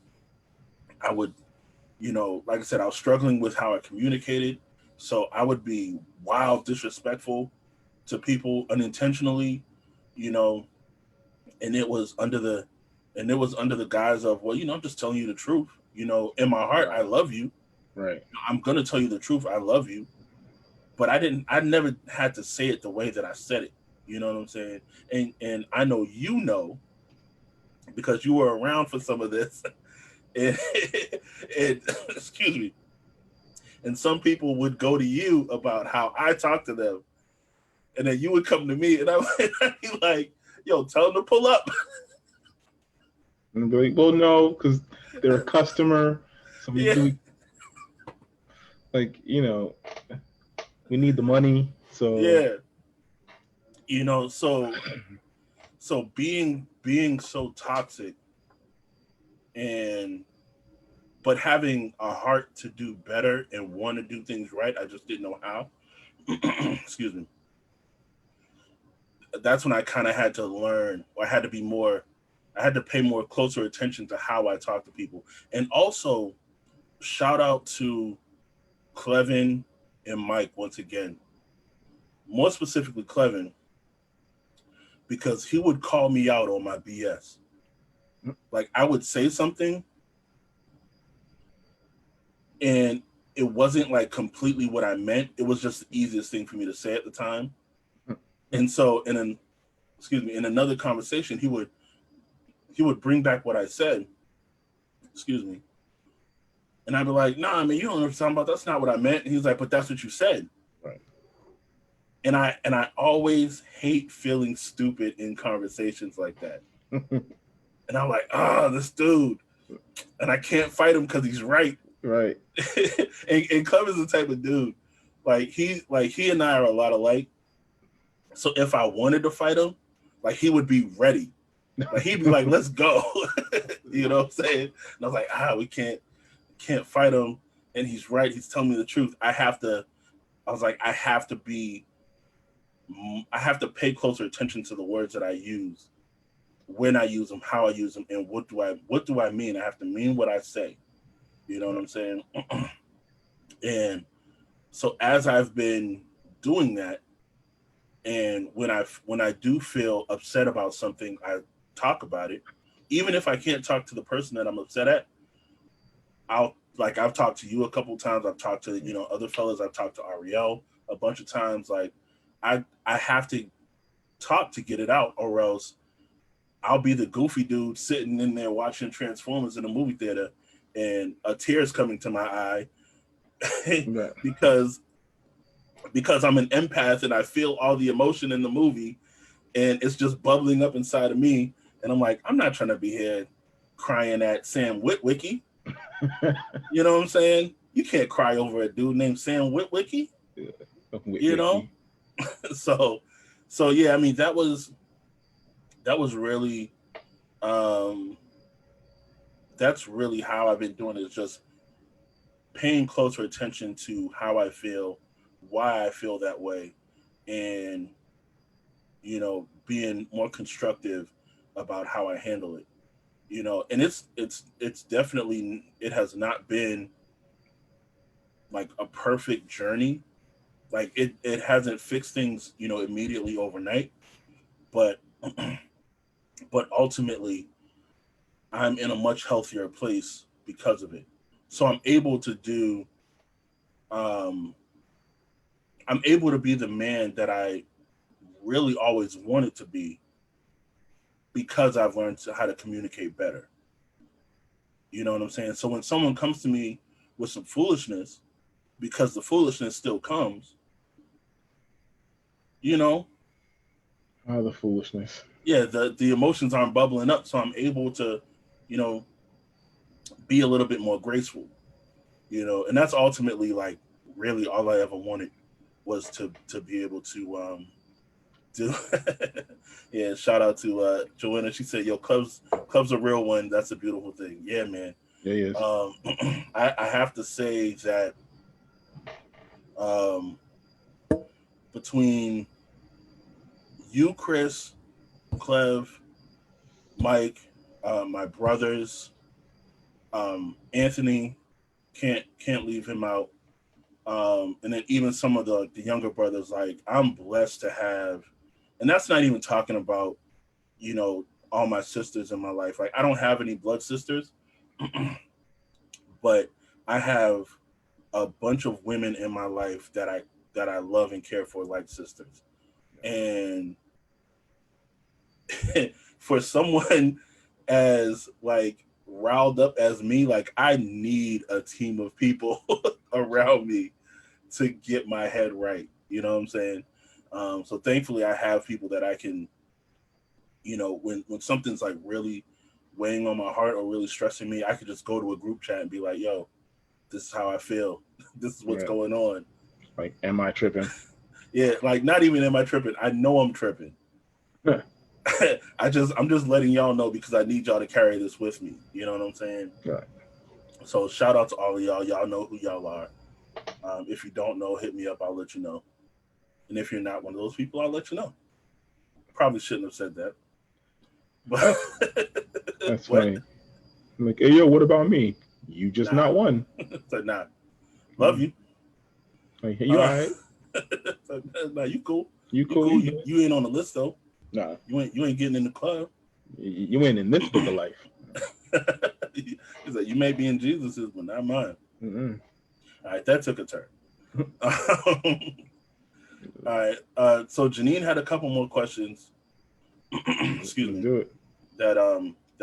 I would, you know, like I said, I was struggling with how I communicated. So I would be wild disrespectful to people unintentionally, you know, and it was under the guise of, well, you know, I'm just telling you the truth. You know, in my heart, Right. I love you. Right. I'm gonna tell you the truth. I love you. But I never had to say it the way that I said it. You know what I'm saying? And I know you know because you were around for some of this. And, and excuse me. And some people would go to you about how I talk to them, and then you would come to me, and I'd be like, "Yo, tell them to pull up." And be like, well, no, because they're a customer. So Yeah, like, we need the money. So yeah. You know, so being so toxic, and but having a heart to do better and want to do things right, I just didn't know how. Excuse me. That's when I kind of had to learn, or I had to pay more closer attention to how I talk to people. And also, shout out to Clevin and Mike once again. More specifically, Clevin, because he would call me out on my BS. Like I would say something, and it wasn't like completely what I meant. It was just the easiest thing for me to say at the time. And so, in another conversation, he would bring back what I said. Excuse me. And I'd be like, nah, I mean, you don't know what I'm talking about. That's not what I meant. And he's like, but that's what you said. right. And I always hate feeling stupid in conversations like that. And I'm like, this dude. And I can't fight him because he's right. Right. and Clever's the type of dude. He and I are a lot alike. So if I wanted to fight him, like he would be ready. Like he'd be like, let's go. You know what I'm saying? And I was like, we can't fight him. And he's right. He's telling me the truth. I have to be I have to pay closer attention to the words that I use, when I use them, how I use them, and what do I mean. I have to mean what I say. You know what I'm saying? And so as I've been doing that, and when I do feel upset about something, I talk about it. Even if I can't talk to the person that I'm upset at, I've talked to you a couple times. I've talked to other fellas. I've talked to Ariel a bunch of times. Like I have to talk to get it out, or else I'll be the goofy dude sitting in there watching Transformers in a movie theater, and a tear's coming to my eye because I'm an empath and I feel all the emotion in the movie, and it's just bubbling up inside of me. And I'm like, I'm not trying to be here crying at Sam Witwicky. You know what I'm saying? You can't cry over a dude named Sam Witwicky. You know? So yeah, I mean, that was really that's really how I've been doing it, is just paying closer attention to how I feel, why I feel that way, and being more constructive about how I handle it. And it's definitely, it has not been like a perfect journey. Like it hasn't fixed things, immediately overnight, but but ultimately I'm in a much healthier place because of it. So um I'm able to be the man that I really always wanted to be, because I've learned how to communicate better. You know what I'm saying? So when someone comes to me with some foolishness, because the foolishness still comes, you know, the foolishness. yeah, the emotions aren't bubbling up, so I'm able to, you know, be a little bit more graceful, and that's ultimately like really all I ever wanted, was to be able to do. Yeah, shout out to Joanna. She said, "Yo, club's a real one. That's a beautiful thing." Yeah, man. Yeah, yes. I have to say that um, between you, Chris, Clev, Mike, my brothers, Anthony, can't leave him out, and then even some of the younger brothers. Like, I'm blessed to have, and that's not even talking about, all my sisters in my life. Like, I don't have any blood sisters, but I have a bunch of women in my life that I love and care for like sisters. And for someone as like riled up as me, like, I need a team of people around me to get my head right. You know what I'm saying? So thankfully I have people that I can, when something's like really weighing on my heart or really stressing me, I could just go to a group chat and be like, yo, this is how I feel. This is what's going on. Like, am I tripping? Yeah, like, not even am I tripping. I know I'm tripping. I'm just letting y'all know, because I need y'all to carry this with me. You know what I'm saying? Right. So shout out to all of y'all. Y'all know who y'all are. If you don't know, hit me up. I'll let you know. And if you're not one of those people, I'll let you know. Probably shouldn't have said that. But that's funny. I'm like, hey, yo, what about me? You just not one. So, nah. Love you. Like, hey, you all right? Nah, you cool. You cool? You ain't on the list though. Nah. You ain't getting in the club. You ain't in this book of life. He's like, you may be in Jesus's, but not mine. Mm-mm. All right, that took a turn. All right. So Janine had a couple more questions. Excuse me. Do it. That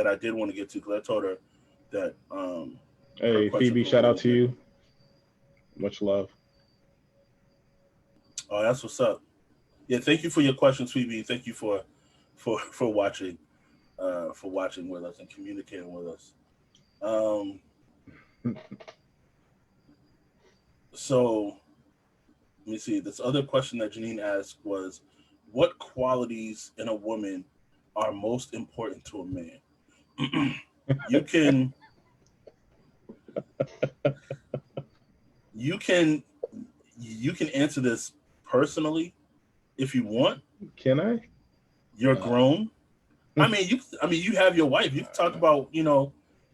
I did want to get to, because I told her that. Hey, Phoebe, shout out to you. Much love. Oh, that's what's up. Yeah, thank you for your questions, Phoebe. Thank you for watching, with us and communicating with us. So let me see. This other question that Janine asked was, what qualities in a woman are most important to a man? you can answer this personally if you want. Can I? You're grown. I mean, you have your wife. You can talk about,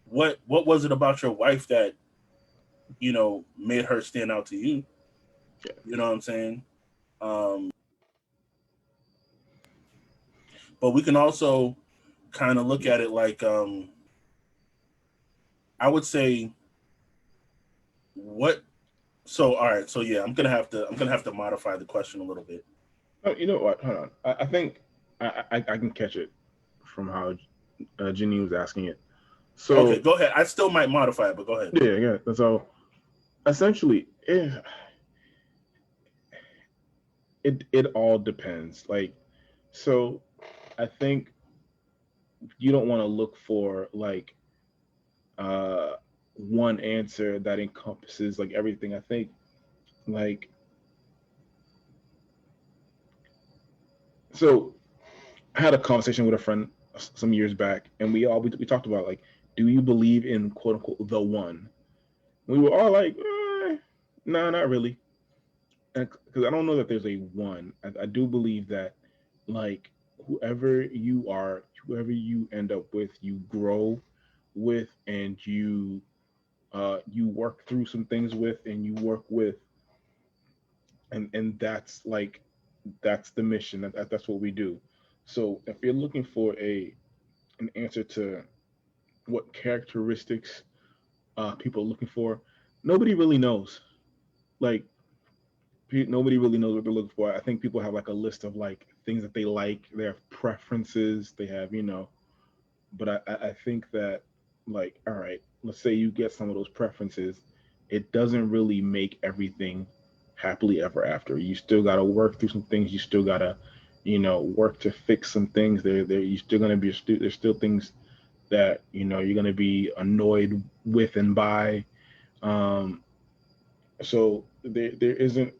what was it about your wife that, made her stand out to you? Yeah. You know what I'm saying? But we can also kind of look at it like, I would say, what. So all right, so yeah, I'm gonna have to modify the question a little bit. Oh, you know what? Hold on. I think I can catch it from how Jenny was asking it. So Okay, go ahead. I still might modify it, but go ahead. Yeah. So essentially, it all depends. Like, so I think you don't want to look for like one answer that encompasses like everything. I think like so I had a conversation with a friend some years back, and we talked about like, do you believe in quote unquote the one? We were all like, no, not really, because I don't know that there's a one. I do believe that like whoever you are, whoever you end up with, you grow with, and you work through some things with, and you work with, and that's the mission. That's what we do. So if you're looking for an answer to what characteristics people are looking for, nobody really knows. Like nobody really knows what they're looking for. I think people have like a list of like things that they like. They have preferences. They have but I think that like, all right, let's say you get some of those preferences, it doesn't really make everything happily ever after. You still got to work through some things. You still got to work to fix some things. There you still going to be there's still things that you're going to be annoyed with and by. So there isn't,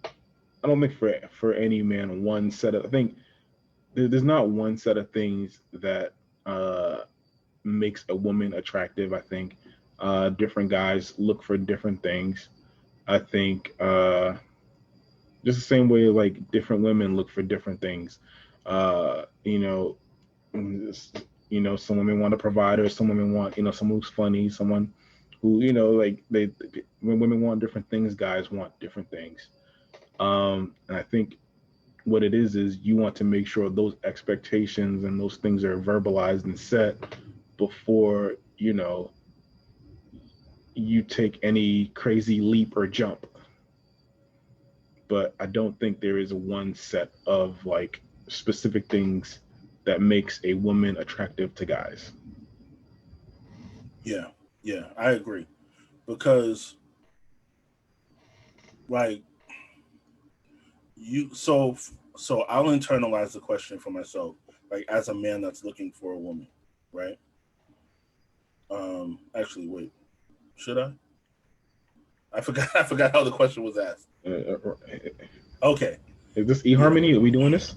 I don't think for any man one set of, I think there's not one set of things that makes a woman attractive. I think different guys look for different things. I think just the same way like different women look for different things. Uh, you know, some women want a provider, some women want someone who's funny, someone who like when women want different things, guys want different things. And I think what it is you want to make sure those expectations and those things are verbalized and set before you take any crazy leap or jump. But I don't think there is one set of like specific things that makes a woman attractive to guys. Yeah, I agree, because like so I'll internalize the question for myself, like as a man that's looking for a woman, right? Actually, wait, should I? I forgot. I forgot how the question was asked. Okay. Is this eHarmony? Yeah. Are we doing this?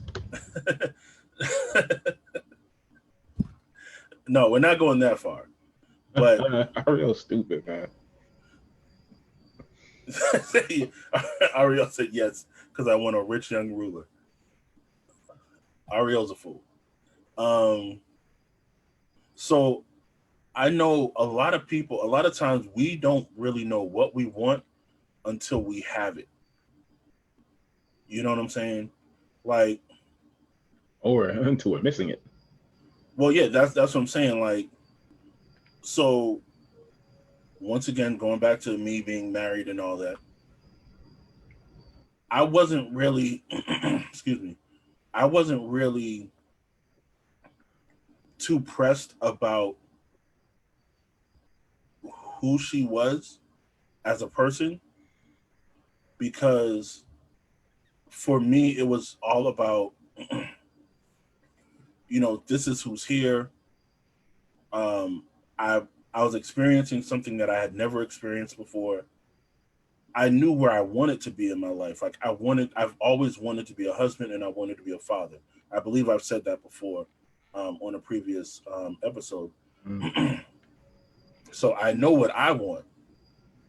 No, we're not going that far. But Ariel stupid, man. Ariel said yes because I want a rich young ruler. Ariel's a fool. So I know a lot of people, a lot of times we don't really know what we want until we have it. You know what I'm saying? Like, or until we're missing it. Well, yeah, that's what I'm saying. Like, so once again, going back to me being married and all that, I wasn't really, excuse me, I wasn't really too pressed about who she was as a person, because for me, it was all about, this is who's here. I was experiencing something that I had never experienced before. I knew where I wanted to be in my life. Like I've always wanted to be a husband, and I wanted to be a father. I believe I've said that before on a previous episode. Mm. So I know what I want,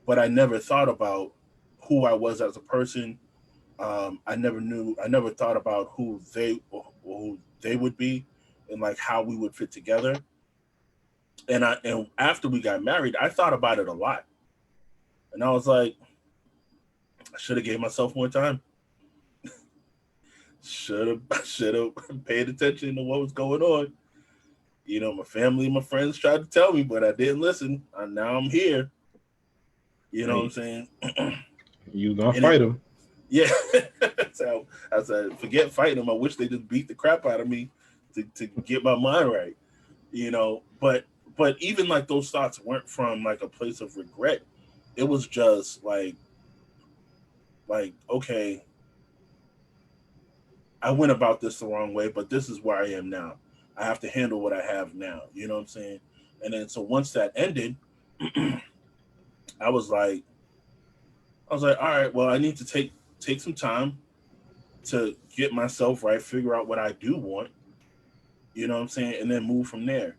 but I never thought about who I was as a person, I never thought about who they would be, and like how we would fit together. And after we got married, I thought about it a lot, and I was like, I should have gave myself more time. Should have paid attention to what was going on. My family, my friends tried to tell me, but I didn't listen. And now I'm here. You know what I'm saying? You gonna fight them? Yeah. So I said, forget fighting them. I wish they just beat the crap out of me to get my mind right. But even like those thoughts weren't from like a place of regret. It was just like okay, I went about this the wrong way, but this is where I am now. I have to handle what I have now. You know what I'm saying? And then so once that ended, I was like, all right, well, I need to take some time to get myself right, figure out what I do want. You know what I'm saying? And then move from there.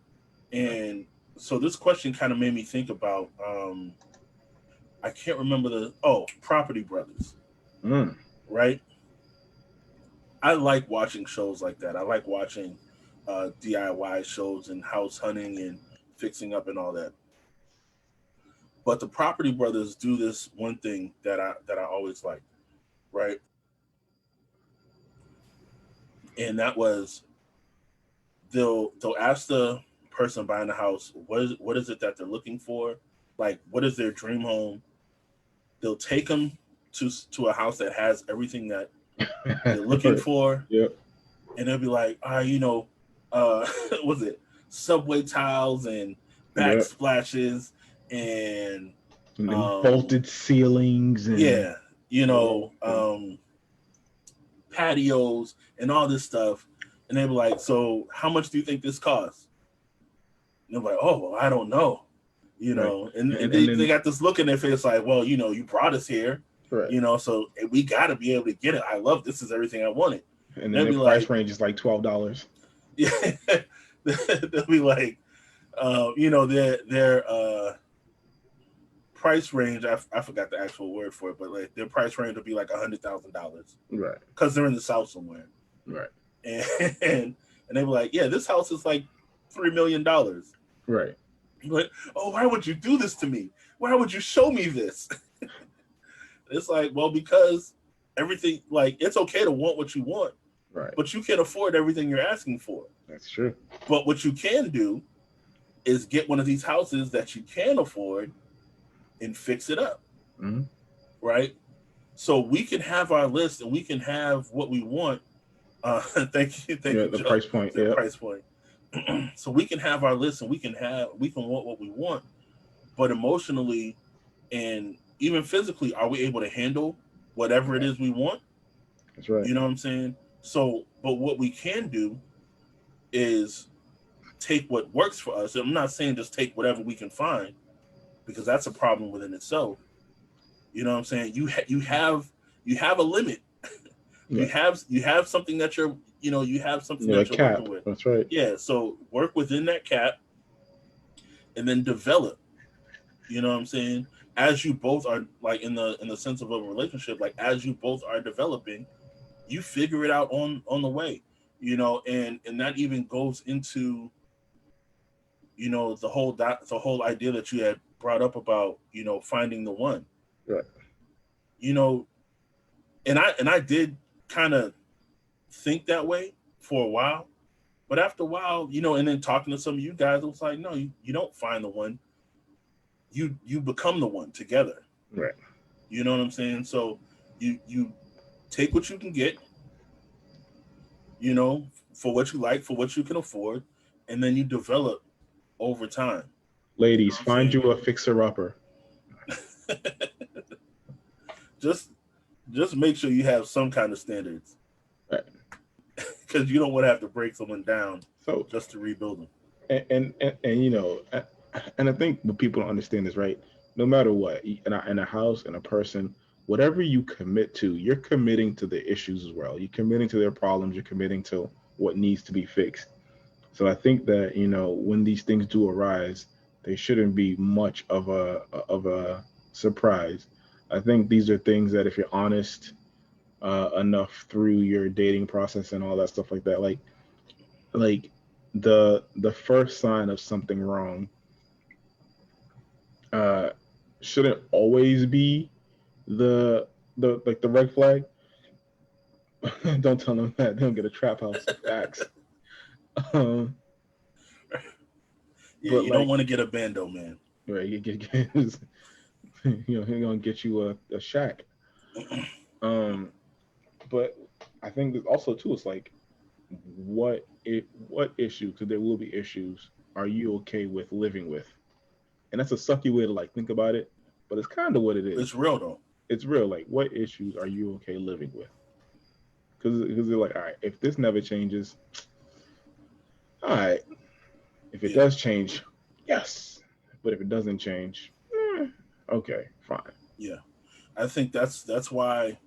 And so this question kind of made me think about I can't remember Property Brothers. Right? I like watching shows like that. I like watching DIY shows and house hunting and fixing up and all that. But the Property Brothers do this one thing that I always like, right? And that was they'll ask the person buying the house what is it that they're looking for, like what is their dream home. They'll take them to a house that has everything that they're looking for. Yep. And they'll be like, was it subway tiles and backsplashes and bolted ceilings and patios and all this stuff. And they'll be like, so how much do you think this costs? And they're like, oh, well, I don't know. And they got this look in their face like, well, you brought us here. Right. So we got to be able to get it. I love this is everything I wanted. And then the price range is like $12. Yeah. They'll be like, their price range, I forgot the actual word for it, but like their price range would be like $100,000. Right. Because they're in the South somewhere. Right. And they were like, yeah, this house is like $3 million. Right. But, why would you do this to me? Why would you show me this? It's like, well, because everything, like, it's okay to want what you want. Right. But you can't afford everything you're asking for. That's true. But what you can do is get one of these houses that you can afford and fix it up. Mm-hmm. Right? So we can have our list and we can have what we want. Thank you. The price point. The price point. So we can have our list and we can want what we want, but emotionally and even physically, are we able to handle whatever it is we want? That's right. You know what I'm saying? So, but what we can do is take what works for us. And I'm not saying just take whatever we can find, because that's a problem within itself. You know what I'm saying? You have a limit. Yeah. You have something that you have something that you're cap. Working with. That's right. Yeah. So work within that cap and then develop. You know what I'm saying? As you both are like in the sense of a relationship, like as you both are developing, you figure it out on the way, and that even goes into, the whole idea that you had brought up about, finding the one. Right. And I did kind of think that way for a while, but after a while, and then talking to some of you guys, it was like, no, you don't find the one. You become the one together. Right. You know what I'm saying? So you take what you can get, for what you like, for what you can afford, and then you develop over time. Ladies, find you a fixer-upper. Just make sure you have some kind of standards. Right. Because you don't want to have to break someone down just to rebuild them. And I think what people don't understand is, right, no matter what, in a house, in a person, whatever you commit to, you're committing to the issues as well. You're committing to their problems. You're committing to what needs to be fixed. So I think that, when these things do arise, they shouldn't be much of a surprise. I think these are things that if you're honest enough through your dating process and all that stuff like that. Like the first sign of something wrong uh shouldn't always be the like the red flag. Don't tell them that, they'll get a trap house. Facts. um Yeah, but you don't like, want to get a bando, man. right, you know, he's gonna get you a shack. um but I think that also too, it's like, what issue, because there will be issues, are you okay with living with? And that's a sucky way to like think about it, but it's kind of what it It's is. real though. It's real. Like, what issues are you okay living with? Because they're like, all right, if this never changes, all right. If it Yeah, does change, yes. But if it doesn't change, okay, fine. yeah. I think that's why.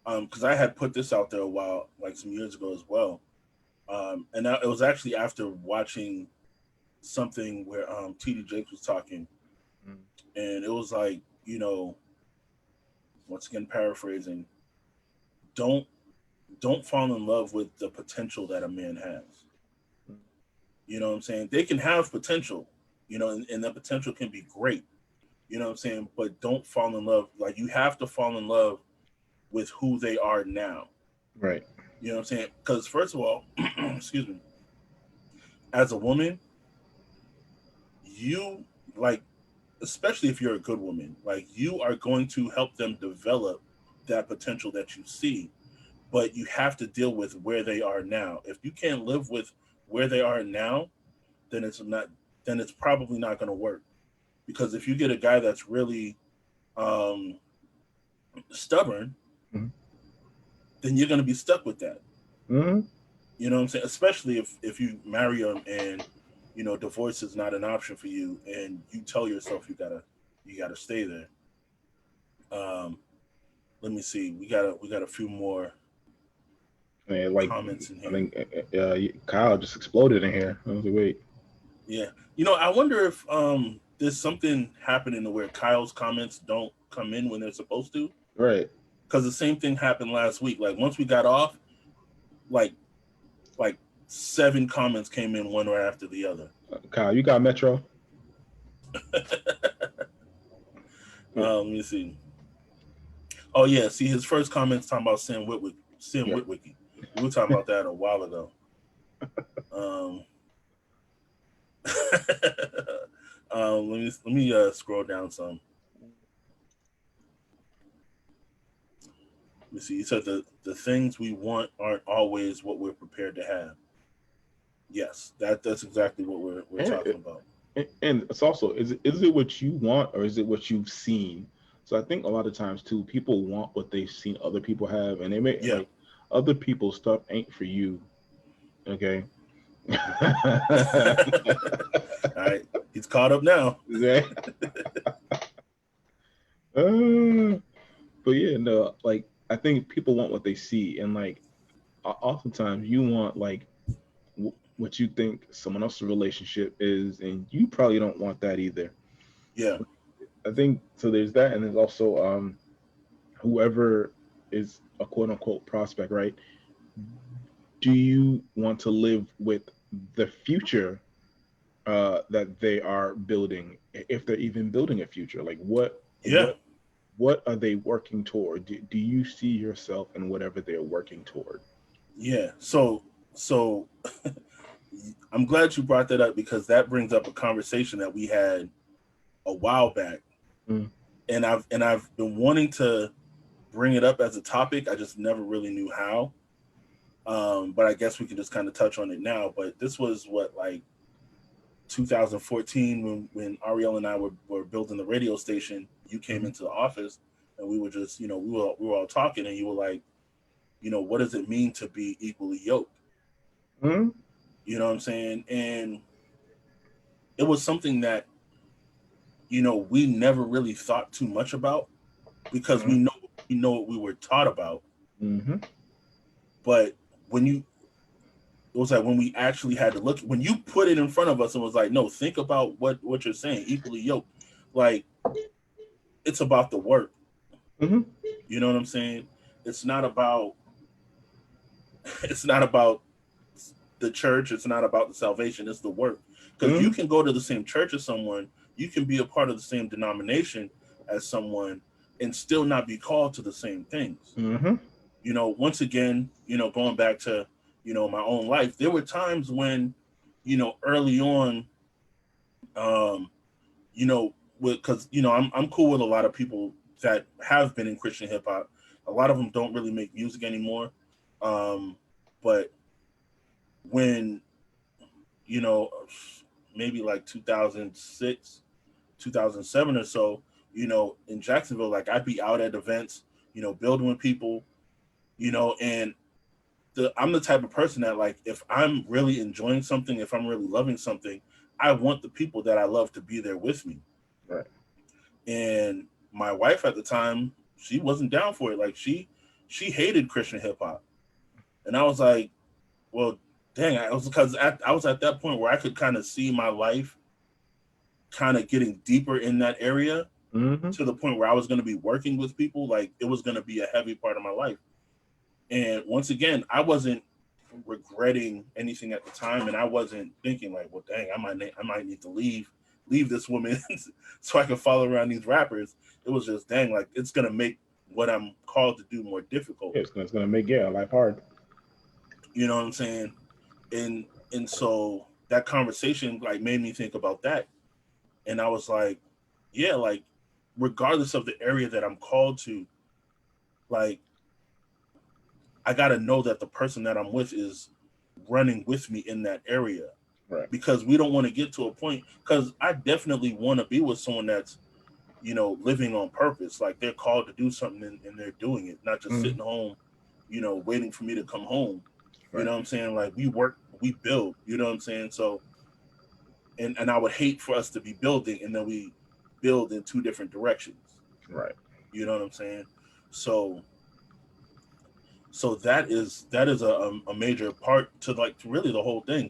Because I had put this out there a while, like some years ago as well. And now it was actually after watching something where TD Jakes was talking, Mm. and it was like, once again paraphrasing, don't don't fall in love with the potential that a man has. You know what I'm saying? They can have potential, and the potential can be great. You know what I'm saying? But don't fall in love. Like, you have to fall in love with who they are now. Right. You know what I'm saying? Because first of all, excuse me, as a woman, you like, especially if you're a good woman, like, you are going to help them develop that potential that you see. But you have to deal with where they are now. If you can't live with where they are now, then it's not. Then it's probably not going to work. Because if you get a guy that's really um, stubborn, Mm-hmm. then you're going to be stuck with that. Mm-hmm. You know what I'm saying? Especially if you marry him and divorce is not an option for you, and you tell yourself you gotta stay there. Um, Let me see. We got a few more And like, comments in I here. think Kyle just exploded in here. I was like, wait, Yeah, I wonder if there's something happening to where Kyle's comments don't come in when they're supposed to. right? Because the same thing happened last week. Like, once we got off, like like 7 comments came in one right after the other. Kyle, you got Metro? Yeah, Let me see. Oh yeah, see, his first comments talking about Sam yeah. Witwicky. We were talking about that a while ago. Um, let me scroll down some. Let me see. He said the things we want aren't always what we're prepared to have. Yes, that's exactly what we're And talking about. and it's also, is it what you want, or is it what you've seen? So I think a lot of times too, people want what they've seen other people have, and they may Yeah. like, other people's stuff ain't for you. Okay. All right, he's caught up now. Yeah. Uh, but yeah, no, like, I think people want what they see, and like, oftentimes you want like what you think someone else's relationship is, and you probably don't want that either. Yeah, I think so. There's that, and there's also whoever is a quote unquote prospect, right? Do you want to live with the future that they are building, if they're even building a future? Like, yeah, what are they working toward? Do you see yourself in whatever they're working toward? yeah. So I'm glad you brought that up, because that brings up a conversation that we had a while back, Mm. and I've been wanting to bring it up as a topic. I just never really knew how. But I guess we can just kind of touch on it now. But this was what, like 2014, when Ariel and I were building the radio station. You came Mhm. into the office, and we were just, we were all talking, and you were like, what does it mean to be equally yoked? Mm. You know what I'm saying? And it was something that we never really thought too much about, because Mm. we know what we were taught about. Mm-hmm. But when you it was like when we actually had to look, when you put it in front of us and was like, no, think about what you're saying, equally yoked. Like, it's about the work. Mm-hmm. You know what I'm saying? it's not about it's not about the church. It's not about the salvation. It's the work. Because you can go to the same church as someone, you can be a part of the same denomination as someone, and still not be called to the same things. You know, once again, you know, going back to, you know, my own life, there were times when, you know, early on, you know, because you know, I'm cool with a lot of people that have been in Christian hip hop. A lot of them don't really make music anymore, but when, you know, maybe like 2006, 2007 or so, you know, in Jacksonville, like I'd be out at events, you know, building with people, you know, and I'm the type of person that, like, if I'm really enjoying something, if I'm really loving something, I want the people that I love to be there with me. Right. And my wife at the time, she wasn't down for it. Like she hated Christian hip hop. And I was like, well, dang, I was at that point where I could kind of see my life kind of getting deeper in that area, to the point where I was going to be working with people. Like it was going to be a heavy part of my life. And once again, I wasn't regretting anything at the time, and I wasn't thinking like, well, dang, I might need to leave this woman so I can follow around these rappers. It was just, dang, like it's gonna make what I'm called to do more difficult. It's gonna make life hard. You know what I'm saying? And so that conversation like made me think about that, and I was like, yeah, like regardless of the area that I'm called to, like I got to know that the person that I'm with is running with me in that area. Right. Because we don't want to get to a point, because I definitely want to be with someone that's, you know, living on purpose. Like they're called to do something and they're doing it, not just sitting home, you know, waiting for me to come home. Right. You know what I'm saying? Like we work, we build, you know what I'm saying? So, and I would hate for us to be building and then we build in two different directions. Right. You know what I'm saying? So that is a major part to like really the whole thing,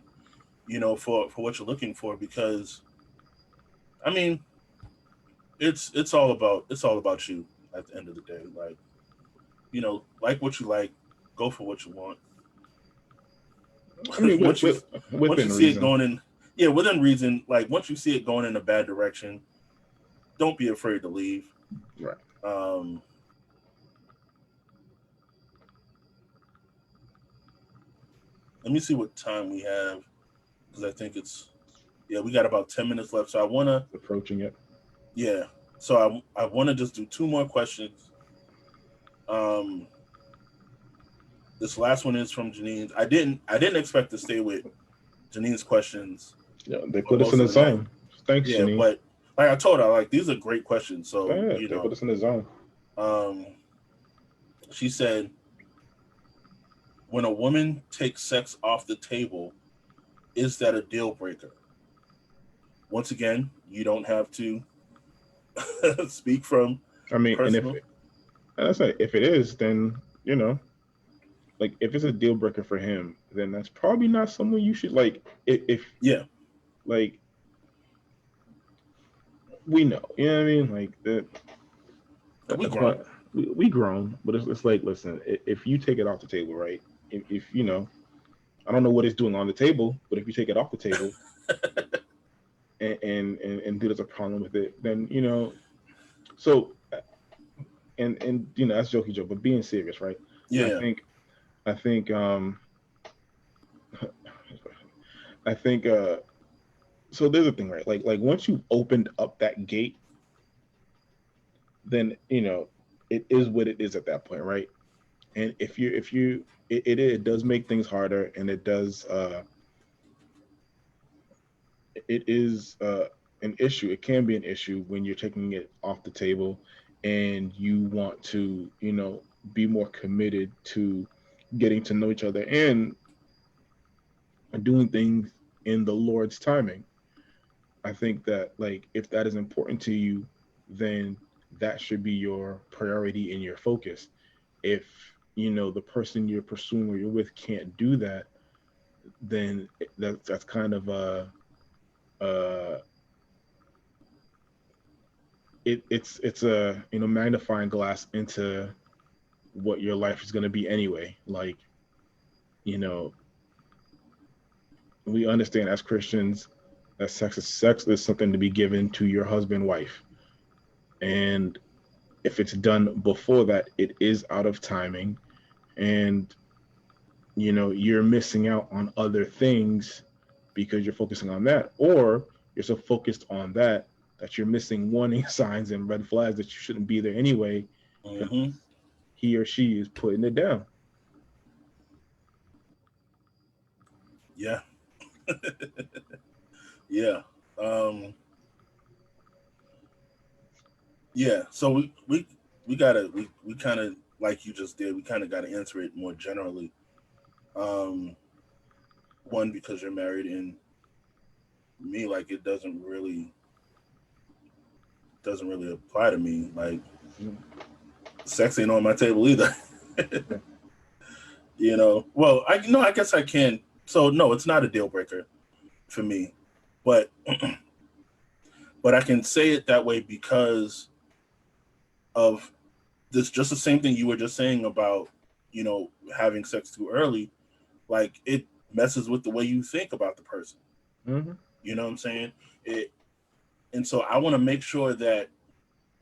you know, for what you're looking for, because I mean it's all about you at the end of the day. Like, you know, like what you like, go for what you want. I mean, once you see it going in, within reason, like once you see it going in a bad direction, don't be afraid to leave. Right. Let me see what time we have, because I think we got about 10 minutes left. So I want to approaching it. Yeah. So I want to just do two more questions. This last one is from Janine. I didn't expect to stay with Janine's questions. Yeah, they put us in the zone. Thanks, Janine. But like I told her, like these are great questions. So you know, they put us in the zone. She said, when a woman takes sex off the table, is that a deal breaker? Once again, you don't have to speak from. I mean, personal. And if it is, then, you know, like if it's a deal breaker for him, then that's probably not someone you should like. Like we know, you know what I mean? Like that. We grown, but it's like, listen, if you take it off the table, right? If you know, I don't know what it's doing on the table, but if you take it off the table and there's a problem with it, then, you know, so and you know, that's jokey joke, but being serious, right? Yeah. I think so there's a thing, right? Like once you've opened up that gate, then, you know, it is what it is at that point, right? And if you it does make things harder, and it does it is an issue. It can be an issue when you're taking it off the table and you want to, you know, be more committed to getting to know each other and doing things in the Lord's timing. I think that, like, if that is important to you, then that should be your priority and your focus. If, you know, the person you're pursuing or you're with can't do that, then that's kind of it's a, you know, magnifying glass into what your life is going to be anyway. Like, you know, we understand as Christians that sex is something to be given to your husband, wife. And if it's done before that, it is out of timing. And, you know, you're missing out on other things because you're focusing on that. Or you're so focused on that that you're missing warning signs and red flags that you shouldn't be there anyway. Mm-hmm. He or she is putting it down. Yeah. Yeah. Yeah. So we gotta we kind of, like you just did, we kind of gotta answer it more generally. One, because you're married, and me, like, it doesn't really apply to me. Like, sex ain't on my table either. You know. Well, I guess I can. So no, it's not a deal breaker for me, but but I can say it that way because of this. Just the same thing you were just saying about, you know, having sex too early. Like, it messes with the way you think about the person. Mm-hmm. You know what I'm saying? It, and so I want to make sure that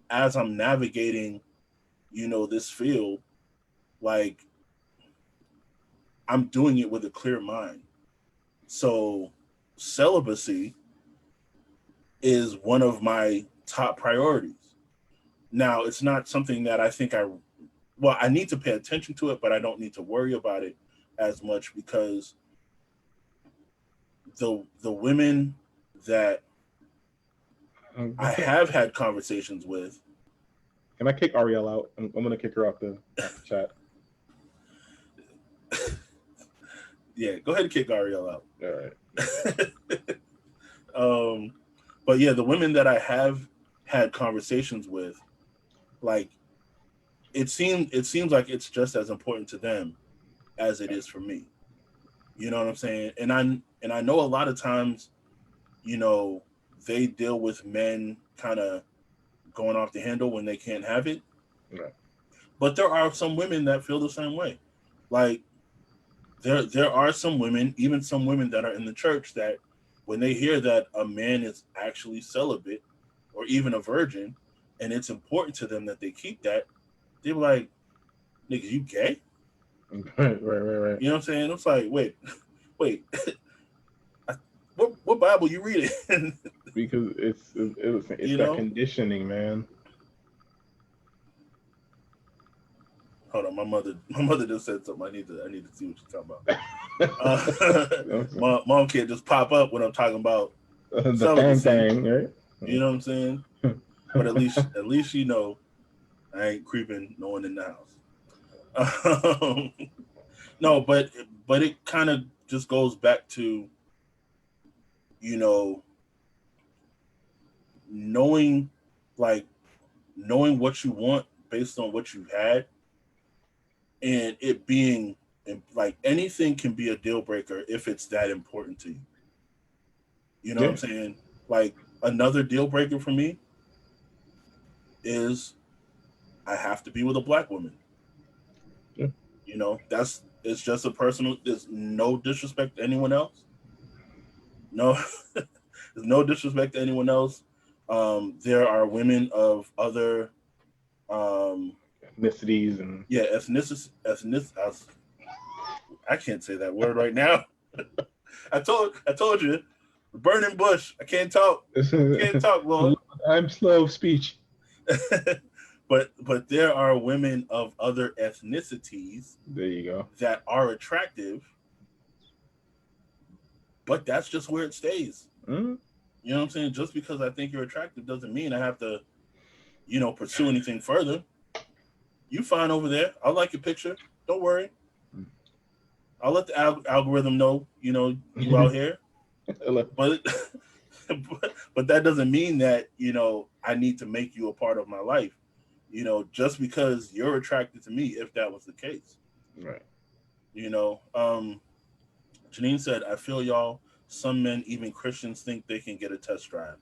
as I'm navigating, you know, this field, like, I'm doing it with a clear mind. So celibacy is one of my top priorities. Now, it's not something that I think I need to pay attention to it, but I don't need to worry about it as much because the women that I have had conversations with. Can I kick Ariel out? I'm going to kick her out the chat. Yeah, go ahead and kick Ariel out. All right. But yeah, the women that I have had conversations with, like, it seems like it's just as important to them as it is for me. You know what I'm saying? And I know a lot of times, you know, they deal with men kind of going off the handle when they can't have it. Right. But there are some women that feel the same way. Like, there are some women, even some women that are in the church, that when they hear that a man is actually celibate or even a virgin, and it's important to them that they keep that, they're like, nigga, you gay? Right. You know what I'm saying? It's like, wait, what Bible you reading? Because it's you that know? conditioning, man. Hold on, my mother just said something. I need to see what you're talking about. Mom can't just pop up when I'm talking about the thing, right? You know what I'm saying? But at least you know I ain't creeping no one in the house. No, but it kind of just goes back to, you know, knowing what you want based on what you've had, and it being, like, anything can be a deal breaker if it's that important to you. You know what I'm saying? Like, another deal breaker for me is I have to be with a black woman. Yeah. You know, it's just a personal. There's no disrespect to anyone else. No, there's no disrespect to anyone else. There are women of other ethnicities and ethnic. I can't say that word right now. I told you, burning bush. I can't talk. Can't talk, Lord. I'm slow of speech. But there are women of other ethnicities. There you go. That are attractive, but that's just where it stays. Mm-hmm. You know what I'm saying? Just because I think you're attractive doesn't mean I have to, you know, pursue anything further. You fine over there. I like your picture. Don't worry. I'll let the algorithm know, you know, you out here. But that doesn't mean that, you know, I need to make you a part of my life. You know, just because you're attracted to me, if that was the case. Right. You know, Janine said, I feel y'all, some men, even Christians, think they can get a test drive.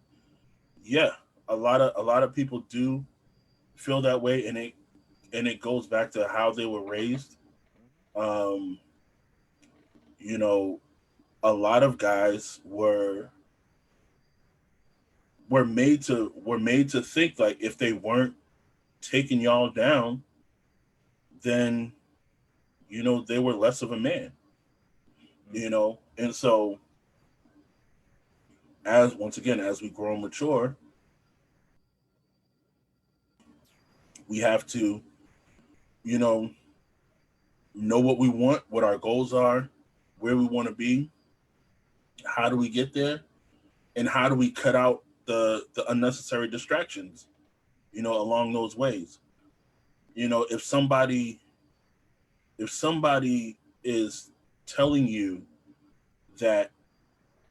Yeah, a lot of people do feel that way, and and it goes back to how they were raised. Um, you know, a lot of guys were made to think like if they weren't taking y'all down, then they were less of a man. And so as once again as we grow and mature, we have to you know know what we want, what our goals are, where we want to be, how do we get there, and how do we cut out the unnecessary distractions along those ways. If somebody is telling you that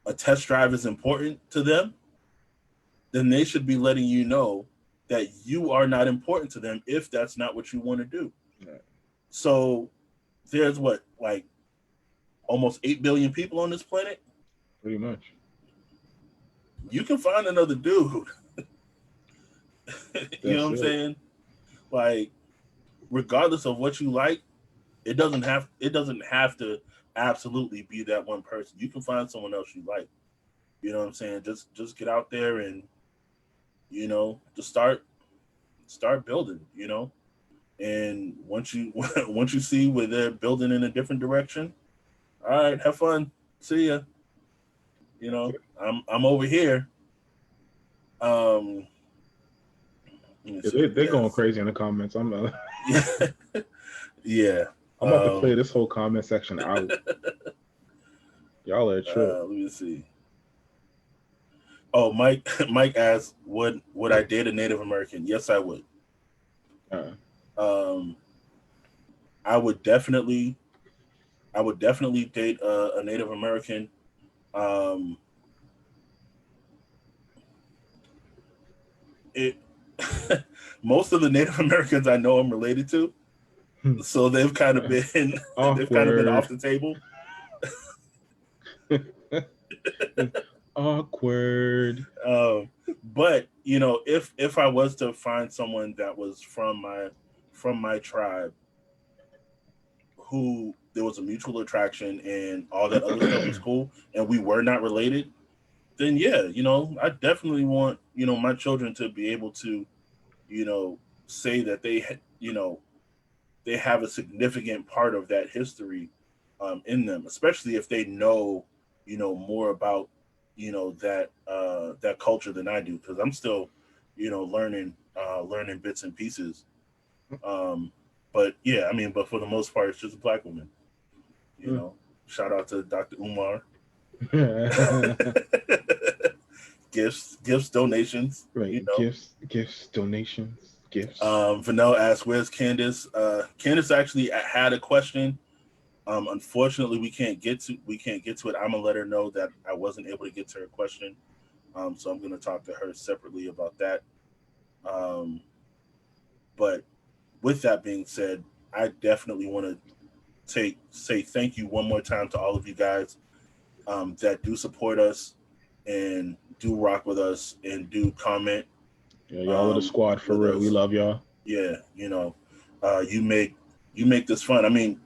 a test drive is important to them, then they should be letting you know that you are not important to them if that's not what you want to do. Right. So there's like almost 8 billion people on this planet. Pretty much. You can find another dude. You know what I'm it. saying? Like, regardless of what you like, it doesn't have to absolutely be that one person. You can find someone else you like. You know what I'm saying? Just get out there and just start building, And once you once you see where they're building in a different direction, all right, have fun. See ya. I'm over here. They're going crazy in the comments. Yeah. I'm about to clear this whole comment section out. Y'all are true. Let me see. Oh, Mike asked, would I date a Native American? Yes, I would. I would definitely date a Native American. Most of the Native Americans I know I'm related to, so they've kind of been off the table. Awkward. But if I was to find someone that was from my tribe, who there was a mutual attraction and all that other stuff was cool, and we were not related, then yeah, I definitely want my children to be able to say that they have a significant part of that history in them, especially if they know more about that culture than I do, because I'm still learning bits and pieces. But yeah, but for the most part, it's just a Black woman. Shout out to Dr. Umar. Gifts, donations. Right. Gifts, donations, gifts. Vanel asked, "Where's Candace?" Candace actually had a question. Unfortunately, we can't get to it. I'm gonna let her know that I wasn't able to get to her question. So I'm gonna talk to her separately about that. But with that being said, I definitely want to say thank you one more time to all of you guys that do support us and do rock with us and do comment. Yeah, y'all are the squad for real. We love y'all. Yeah, you make this fun.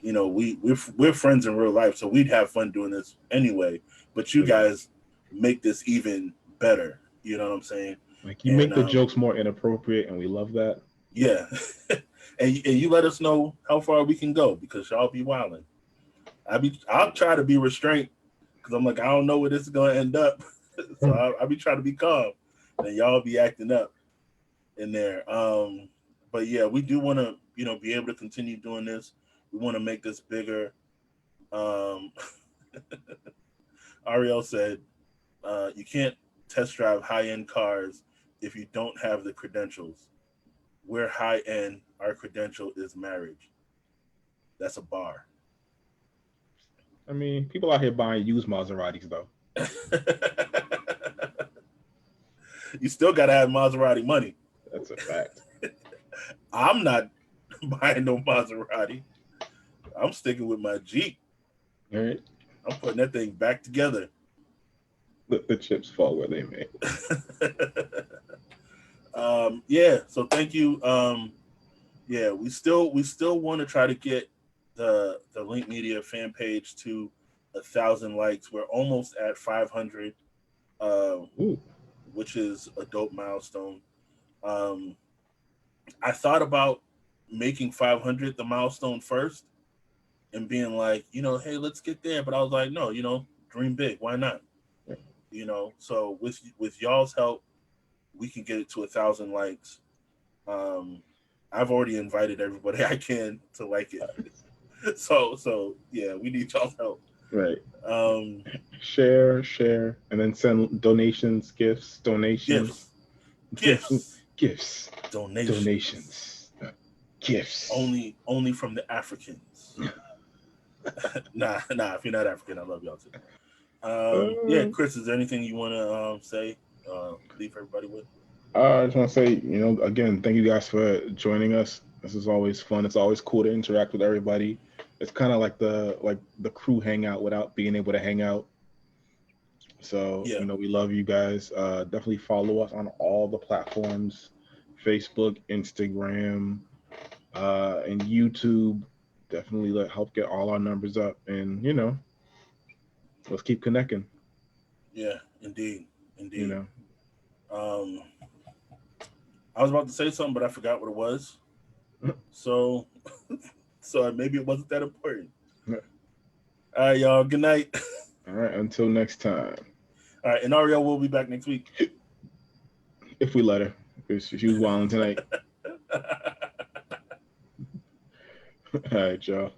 We're friends in real life, so we'd have fun doing this anyway. But you guys make this even better. You know what I'm saying? Like, you make the jokes more inappropriate, and we love that. Yeah, and you let us know how far we can go, because y'all be wilding. I'll try to be restrained, because I'm like, I don't know where this is gonna end up. So I'll be trying to be calm, and y'all be acting up in there. But yeah, we do want to be able to continue doing this. We want to make this bigger. Ariel said, you can't test drive high-end cars if you don't have the credentials. We're high-end. Our credential is marriage. That's a bar. People out here buying used Maseratis, though. You still got to have Maserati money. That's a fact. I'm not buying no Maserati. I'm sticking with my Jeep. All right. I'm putting that thing back together. Let the chips fall where they may. Yeah. So thank you. Yeah, we still want to try to get the Link Media fan page to 1,000 likes. We're almost at 500, Ooh. which is a dope milestone. I thought about making 500 the milestone first and being like, hey, let's get there. But I was like, no, dream big. Why not? So with y'all's help, we can get it to 1,000 likes. I've already invited everybody I can to like it. So yeah, we need y'all's help. Right. Um, Share, and then send donations, gifts, donations, gifts, donations, gifts. Only from the Africans. Nah. If you're not African, I love y'all too. Yeah, Chris, is there anything you want to say? Leave everybody with? I just want to say, again, thank you guys for joining us. This is always fun. It's always cool to interact with everybody. It's kind of like the crew hangout without being able to hang out. So, yeah. we love you guys. Definitely follow us on all the platforms, Facebook, Instagram, and YouTube. Definitely help get all our numbers up, and let's keep connecting. Yeah, indeed. I was about to say something, but I forgot what it was. So maybe it wasn't that important. All right, y'all. Good night. All right. Until next time. All right, and Ariel will be back next week. If we let her. She was wilding tonight. All right, y'all.